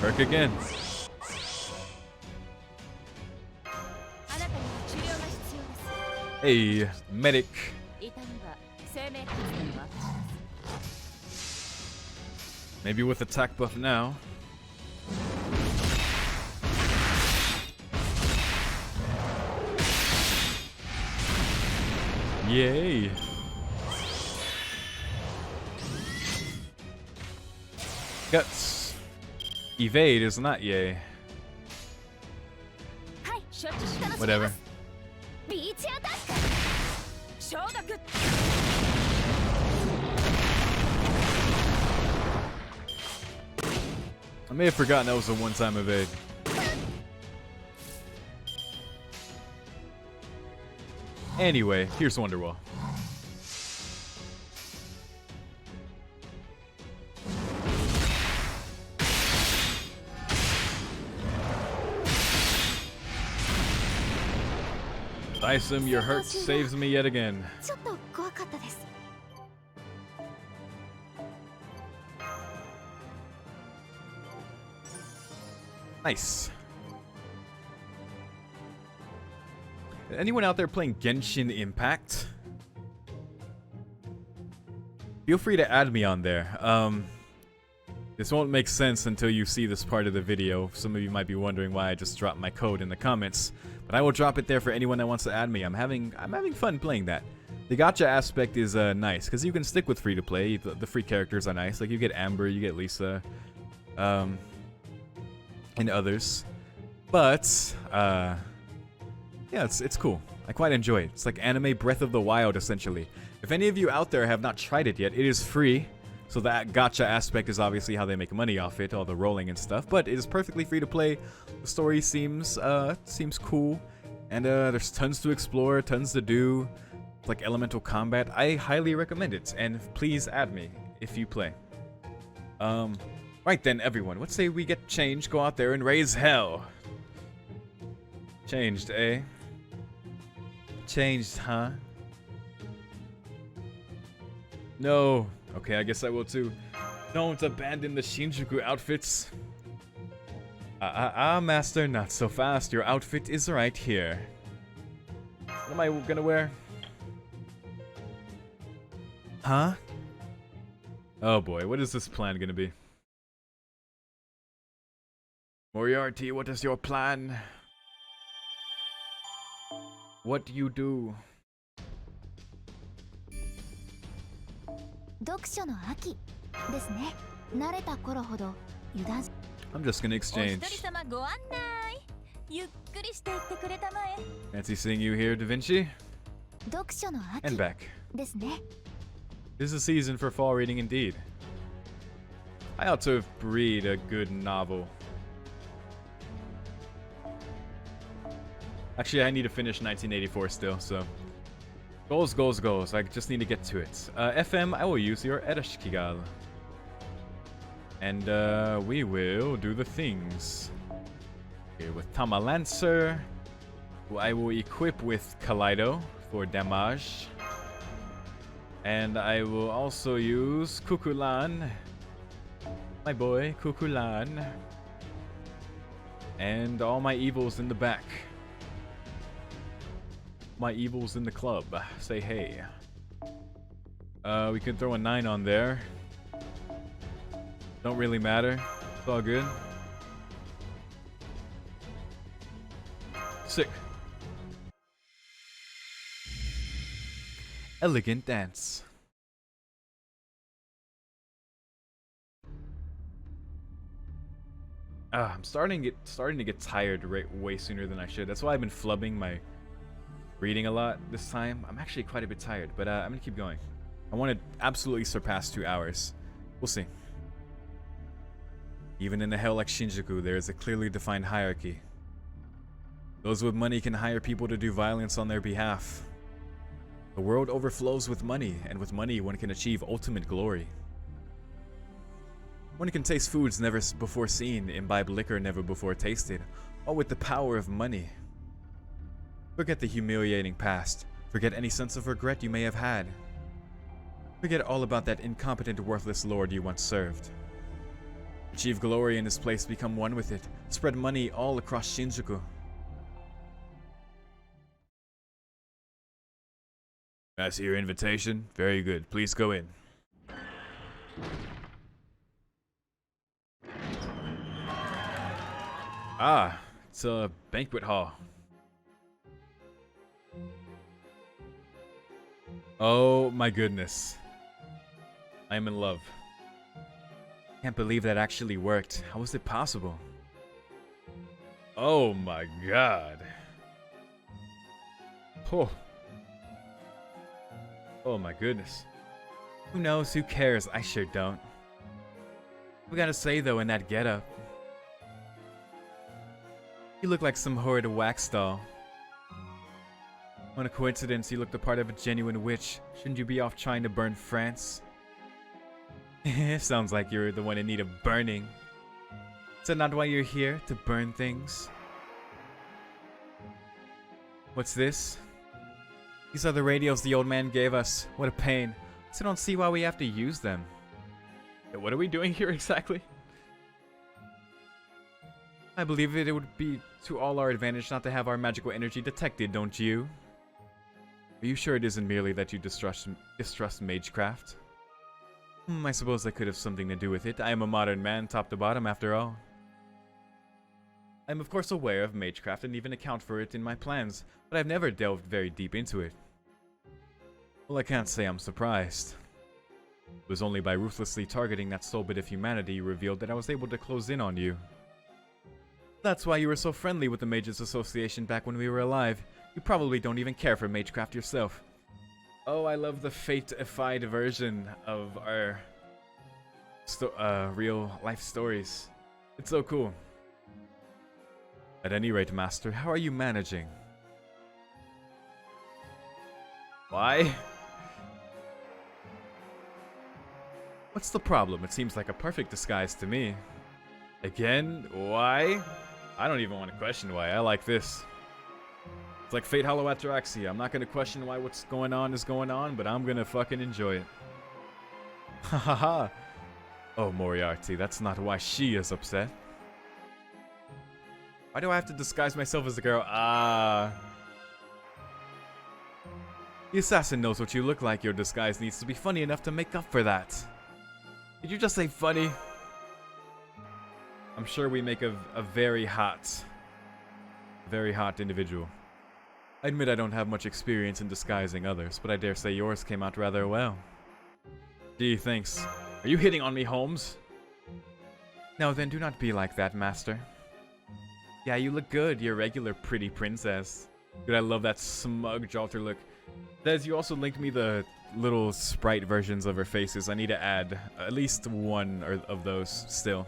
Herc again. Hey, medic. Maybe with attack buff now. Yay. Guts. Evade is not yay. Whatever. I may have forgotten that was a one-time evade. Anyway, here's Wonderwall. Dyson, your hurt saves me yet again. Nice. Anyone out there playing Genshin Impact? Feel free to add me on there. This won't make sense until you see this part of the video. Some of you might be wondering why I just dropped my code in the comments, but I will drop it there for anyone that wants to add me. I'm having fun playing that. The gacha aspect is nice because you can stick with free to play. The free characters are nice. Like you get Amber, you get Lisa, and others. But Yeah, it's cool. I quite enjoy it. It's like anime Breath of the Wild, essentially. If any of you out there have not tried it yet, it is free. So that gacha aspect is obviously how they make money off it, all the rolling and stuff. But it is perfectly free to play. The story seems cool. And there's tons to explore, tons to do. Like elemental combat. I highly recommend it. And please add me if you play. Right then, everyone. Let's say we get changed, go out there and raise hell. Changed, eh? Changed, huh? No. Okay, I guess I will too. Don't abandon the Shinjuku outfits. Master, not so fast. Your outfit is right here. What am I gonna wear? Huh? Oh boy, what is this plan gonna be? Moriarty, what is your plan? What do you do? I'm just gonna exchange. Fancy seeing you here, Da Vinci. And back. This is a season for fall reading indeed. I ought to read a good novel. Actually, I need to finish 1984 still, so... Goals, goals, goals. I just need to get to it. FM, I will use your Ereshkigal. And, we will do the things. Okay, with Tama Lancer, who I will equip with Kaleido for damage. And I will also use Kukulan. My boy, Kukulan. And all my evils in the back. My evils in the club. Say hey. We can throw a 9 on there. Don't really matter. It's all good. Sick. Elegant dance. I'm starting to get tired way sooner than I should. That's why I've been flubbing my reading a lot this time. I'm actually quite a bit tired, but I'm gonna keep going. I want to absolutely surpass 2 hours. We'll see. Even in a hell like Shinjuku, there is a clearly defined hierarchy. Those with money can hire people to do violence on their behalf. The world overflows with money, and with money one can achieve ultimate glory. One can taste foods never before seen, imbibe liquor never before tasted, all with the power of money. Forget the humiliating past. Forget any sense of regret you may have had. Forget all about that incompetent, worthless lord you once served. Achieve glory in this place, become one with it. Spread money all across Shinjuku. I see your invitation. Very good. Please go in. Ah, it's a banquet hall. Oh my goodness. I am in love. Can't believe that actually worked. How was it possible? Oh my god. Oh. Oh my goodness. Who knows? Who cares? I sure don't. We gotta say though, in that getup, you look like some horrid wax doll. What a coincidence, you look the part of a genuine witch. Shouldn't you be off trying to burn France? Sounds like you're the one in need of burning. Is that not why you're here? To burn things? What's this? These are the radios the old man gave us. What a pain. So I don't see why we have to use them. Yeah, what are we doing here exactly? I believe it would be to all our advantage not to have our magical energy detected, don't you? Are you sure it isn't merely that you distrust magecraft? I suppose that could have something to do with it. I am a modern man, top to bottom, after all. I am of course aware of magecraft and even account for it in my plans, but I've never delved very deep into it. Well, I can't say I'm surprised. It was only by ruthlessly targeting that soul bit of humanity you revealed that I was able to close in on you. That's why you were so friendly with the Mages Association back when we were alive. You probably don't even care for Magecraft yourself. Oh, I love the fate-ified version of our real life stories. It's so cool. At any rate, Master, how are you managing? Why? What's the problem? It seems like a perfect disguise to me. Again? Why? I don't even want to question why. I like this. It's like Fate Hollow Ataraxia. I'm not going to question why what's going on is going on, but I'm going to fucking enjoy it. Hahaha. Oh, Moriarty, that's not why she is upset. Why do I have to disguise myself as a girl? The assassin knows what you look like. Your disguise needs to be funny enough to make up for that. Did you just say funny? I'm sure we make a very hot individual. I admit I don't have much experience in disguising others, but I dare say yours came out rather well. Gee, thanks. Are you hitting on me, Holmes? No, then do not be like that, Master. Yeah, you look good. You're a regular pretty princess. Dude, I love that smug Jalter look. Des, you also linked me the little sprite versions of her faces. I need to add at least one of those still.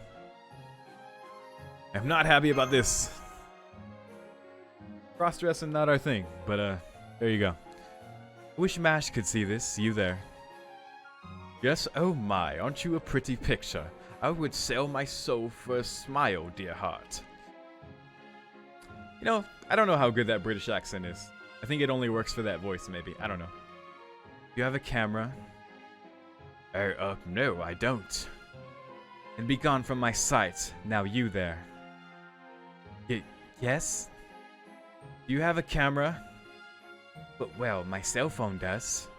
I'm not happy about this. Cross-dressing not our thing, but there you go. I wish Mash could see this. You there. Yes, oh my, aren't you a pretty picture? I would sell my soul for a smile, dear heart. You know, I don't know how good that British accent is. I think it only works for that voice, maybe. I don't know. You have a camera? No, I don't. And be gone from my sight. Now you there. Yes? You have a camera? But, well, my cell phone does.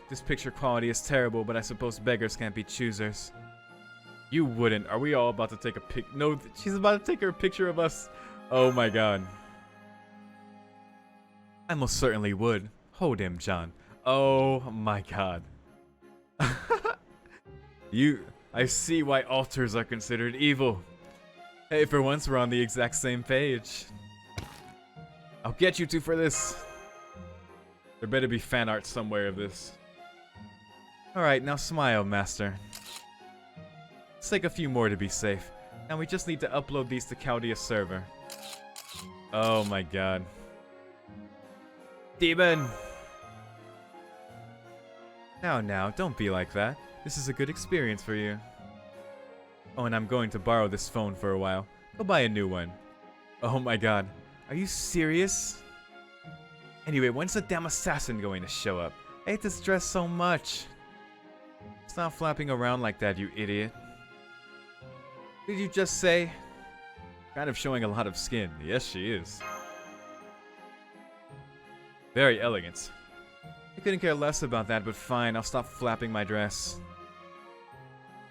This picture quality is terrible, but I suppose beggars can't be choosers. You wouldn't. Are we all about to take a pic? No, she's about to take her picture of us. Oh my god. I most certainly would. Hold him, John. Oh my god. I see why altars are considered evil. Hey, for once we're on the exact same page. I'll get you two for this. There better be fan art somewhere of this. Alright, now smile, Master. Let's take a few more to be safe. Now we just need to upload these to Chaldea's server. Oh my god. Demon! Now, don't be like that. This is a good experience for you. Oh, and I'm going to borrow this phone for a while. Go buy a new one. Oh my god. Are you serious? Anyway, when's the damn assassin going to show up? I hate this dress so much. Stop flapping around like that, you idiot. Did you just say? Kind of showing a lot of skin. Yes, she is. Very elegant. I couldn't care less about that, but fine, I'll stop flapping my dress.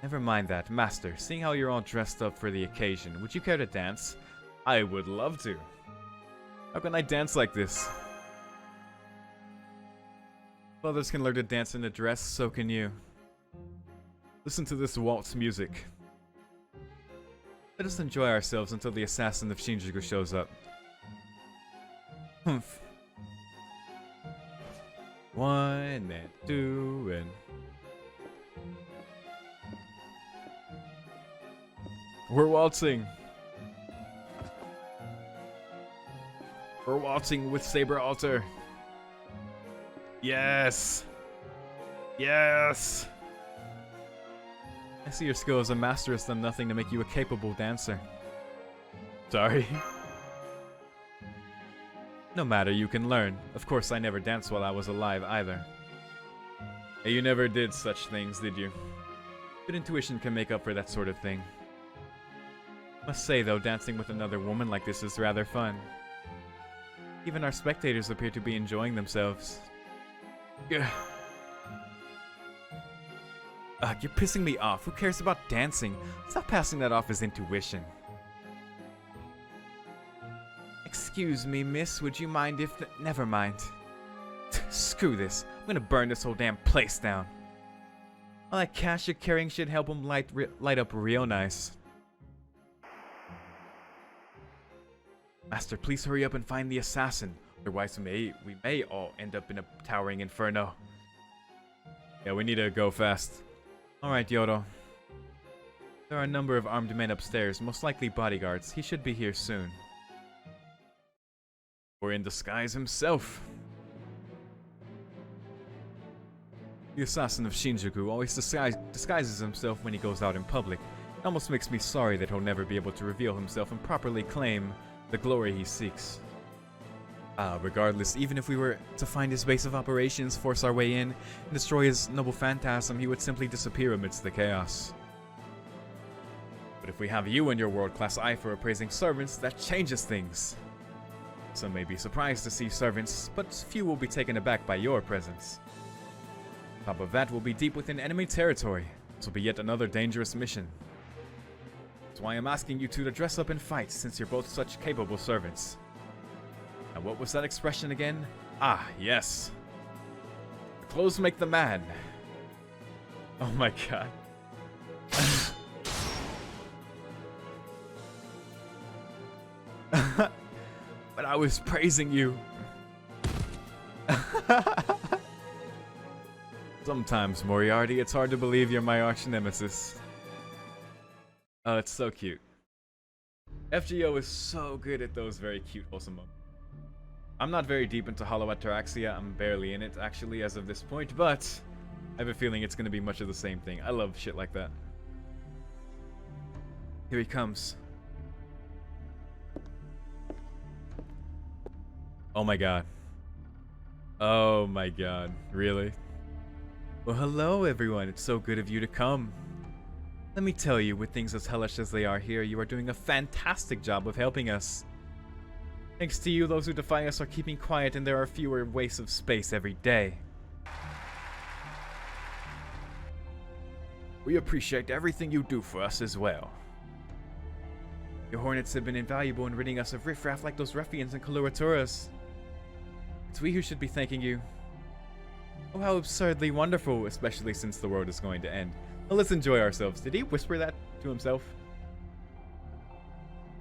Never mind that. Master, seeing how you're all dressed up for the occasion, would you care to dance? I would love to. How can I dance like this? If others can learn to dance in a dress, so can you. Listen to this waltz music. Let us enjoy ourselves until the assassin of Shinjuku shows up. Humph. 1 and 2 and... We're waltzing. We're waltzing with Saber Altar. Yes. Yes. I see your skill as a master has done nothing to make you a capable dancer. Sorry. No matter, you can learn. Of course, I never danced while I was alive either. Hey, you never did such things, did you? Good intuition can make up for that sort of thing. Must say though, dancing with another woman like this is rather fun. Even our spectators appear to be enjoying themselves. You're pissing me off. Who cares about dancing? Stop passing that off as intuition. Excuse me, miss. Would you mind if... Never mind. Screw this. I'm gonna burn this whole damn place down. All that cash you're carrying should help them light up real nice. Master, please hurry up and find the assassin. Otherwise, we may all end up in a towering inferno. Yeah, we need to go fast. Alright, YORO. There are a number of armed men upstairs, most likely bodyguards. He should be here soon. Or in disguise himself. The assassin of Shinjuku always disguises himself when he goes out in public. It almost makes me sorry that he'll never be able to reveal himself and properly claim the glory he seeks. Regardless, even if we were to find his base of operations, force our way in, and destroy his noble phantasm, he would simply disappear amidst the chaos. But if we have you and your world-class eye for appraising servants, that changes things. Some may be surprised to see servants, but few will be taken aback by your presence. On top of that, we'll be deep within enemy territory. This will be yet another dangerous mission. That's why I'm asking you two to dress up and fight, since you're both such capable servants. Now what was that expression again? Ah, yes. The clothes make the man. Oh my god. But I was praising you. Sometimes, Moriarty, it's hard to believe you're my arch nemesis. Oh, it's so cute. FGO is so good at those very cute, wholesome moments. I'm not very deep into Hollow Ataraxia. I'm barely in it, actually, as of this point, but I have a feeling it's going to be much of the same thing. I love shit like that. Here he comes. Oh my god. Oh my god. Really? Well, hello everyone. It's so good of you to come. Let me tell you, with things as hellish as they are here, you are doing a fantastic job of helping us. Thanks to you, those who defy us are keeping quiet and there are fewer wastes of space every day. We appreciate everything you do for us as well. Your hornets have been invaluable in ridding us of riffraff like those ruffians and colouraturas. It's we who should be thanking you. Oh, how absurdly wonderful, especially since the world is going to end. Well, let's enjoy ourselves. Did he whisper that to himself?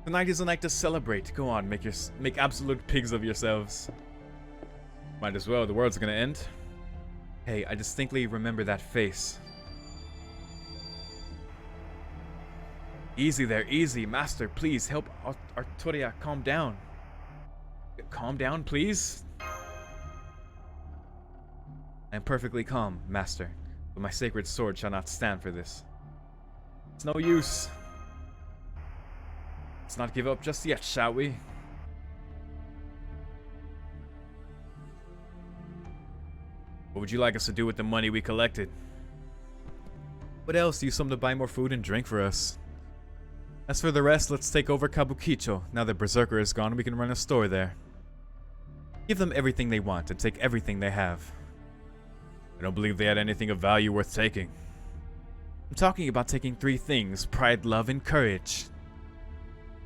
Tonight is a night to celebrate. Go on, make absolute pigs of yourselves. Might as well, the world's gonna end. Hey, I distinctly remember that face. Easy there, easy. Master, please help Arturia calm down. Calm down, please? I am perfectly calm, Master, but my sacred sword shall not stand for this. It's no use. Let's not give up just yet, shall we? What would you like us to do with the money we collected? What else? Use some to buy more food and drink for us. As for the rest, let's take over Kabukicho. Now that Berserker is gone, we can run a store there. Give them everything they want and take everything they have. I don't believe they had anything of value worth taking. I'm talking about taking 3 things: pride, love, and courage.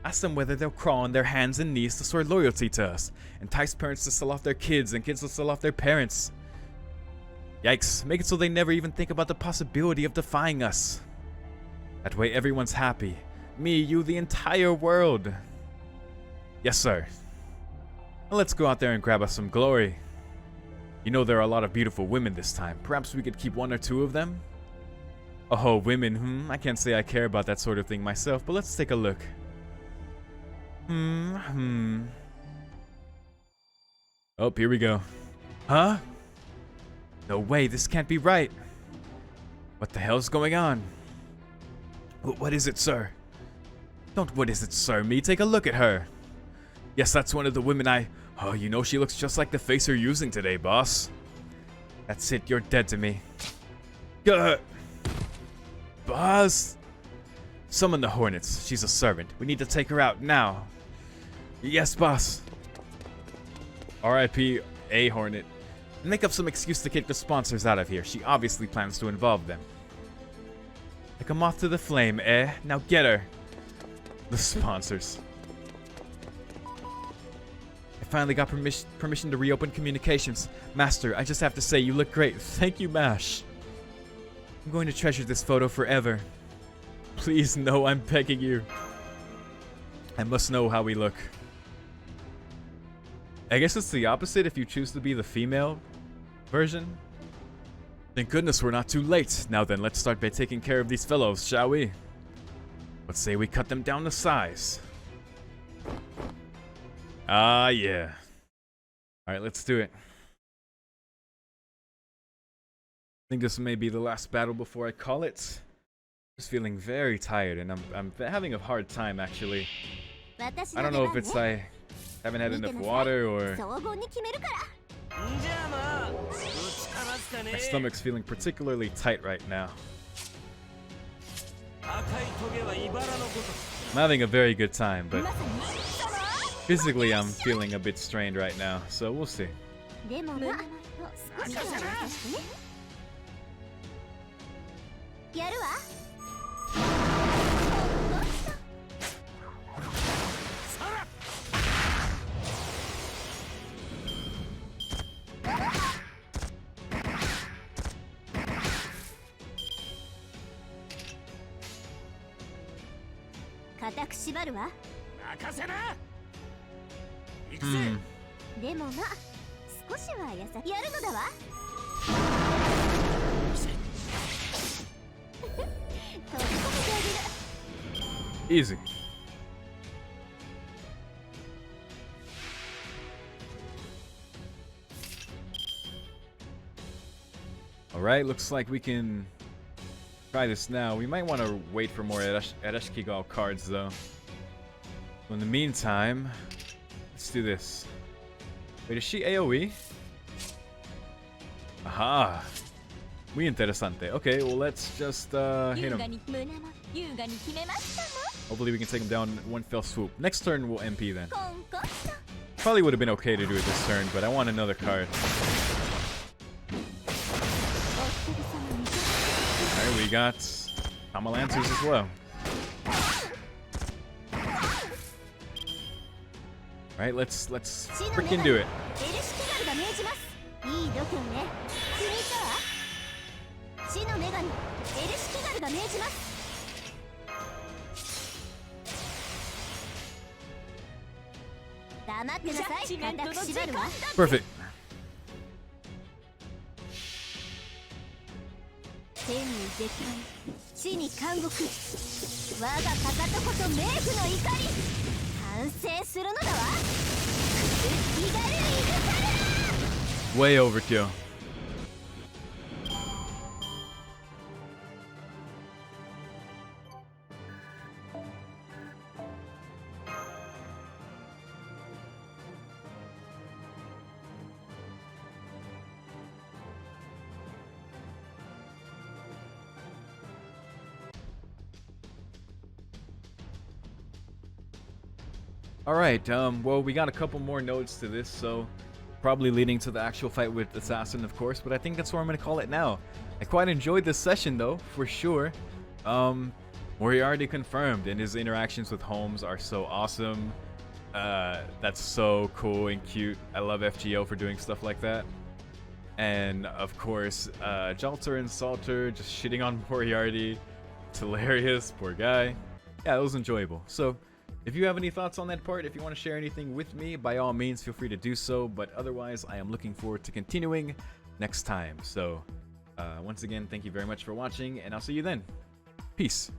Ask them whether they'll crawl on their hands and knees to swear loyalty to us, entice parents to sell off their kids and kids to sell off their parents. Yikes, make it so they never even think about the possibility of defying us. That way everyone's happy. Me, you, the entire world. Yes, sir. Now let's go out there and grab us some glory. You know there are a lot of beautiful women this time. Perhaps we could keep 1 or 2 of them? Oh, women, I can't say I care about that sort of thing myself, but let's take a look. Oh, here we go. Huh? No way, this can't be right. What the hell's going on? What is it, sir? Don't what is it, sir, me. Take a look at her. Yes, that's one of the women Oh, you know she looks just like the face you're using today, boss. That's it, you're dead to me. Boss? Summon the Hornets. She's a servant. We need to take her out now. Yes, boss. R.I.P. a Hornet. Make up some excuse to kick the sponsors out of here. She obviously plans to involve them. Like a moth to the flame, eh? Now get her. The sponsors. I finally got permission to reopen communications. Master, I just have to say, you look great. Thank you, MASH. I'm going to treasure this photo forever. Please, no, I'm begging you. I must know how we look. I guess it's the opposite if you choose to be the female version. Thank goodness we're not too late. Now then, let's start by taking care of these fellows, shall we? Let's say we cut them down to size. Ah, yeah. Alright, let's do it. I think this may be the last battle before I call it. Just feeling very tired, and I'm having a hard time, actually. I don't know if it's I haven't had enough water or... My stomach's feeling particularly tight right now. I'm having a very good time, but physically I'm feeling a bit strained right now, so we'll see. Easy. Alright, looks like we can try this now. We might want to wait for more Erashikigal cards though. So in the meantime, let's do this. Wait, is she AoE? Aha! Muy interesante. Okay, well let's just hit him. Hopefully we can take him down in one fell swoop. Next turn we'll MP then. Probably would have been okay to do it this turn, but I want another card. Alright, we got Kamalancers as well. Alright, let's freaking do it. Perfect. Way overkill. Alright, well, we got a couple more nodes to this, so probably leading to the actual fight with Assassin, of course, but I think that's where I'm going to call it now. I quite enjoyed this session, though, for sure. Moriarty confirmed, and his interactions with Holmes are so awesome. That's so cool and cute. I love FGO for doing stuff like that. And, of course, Jalter and Salter just shitting on Moriarty. It's hilarious, poor guy. Yeah, it was enjoyable. So, if you have any thoughts on that part, if you want to share anything with me, by all means, feel free to do so. But otherwise, I am looking forward to continuing next time. So, once again, thank you very much for watching, and I'll see you then. Peace.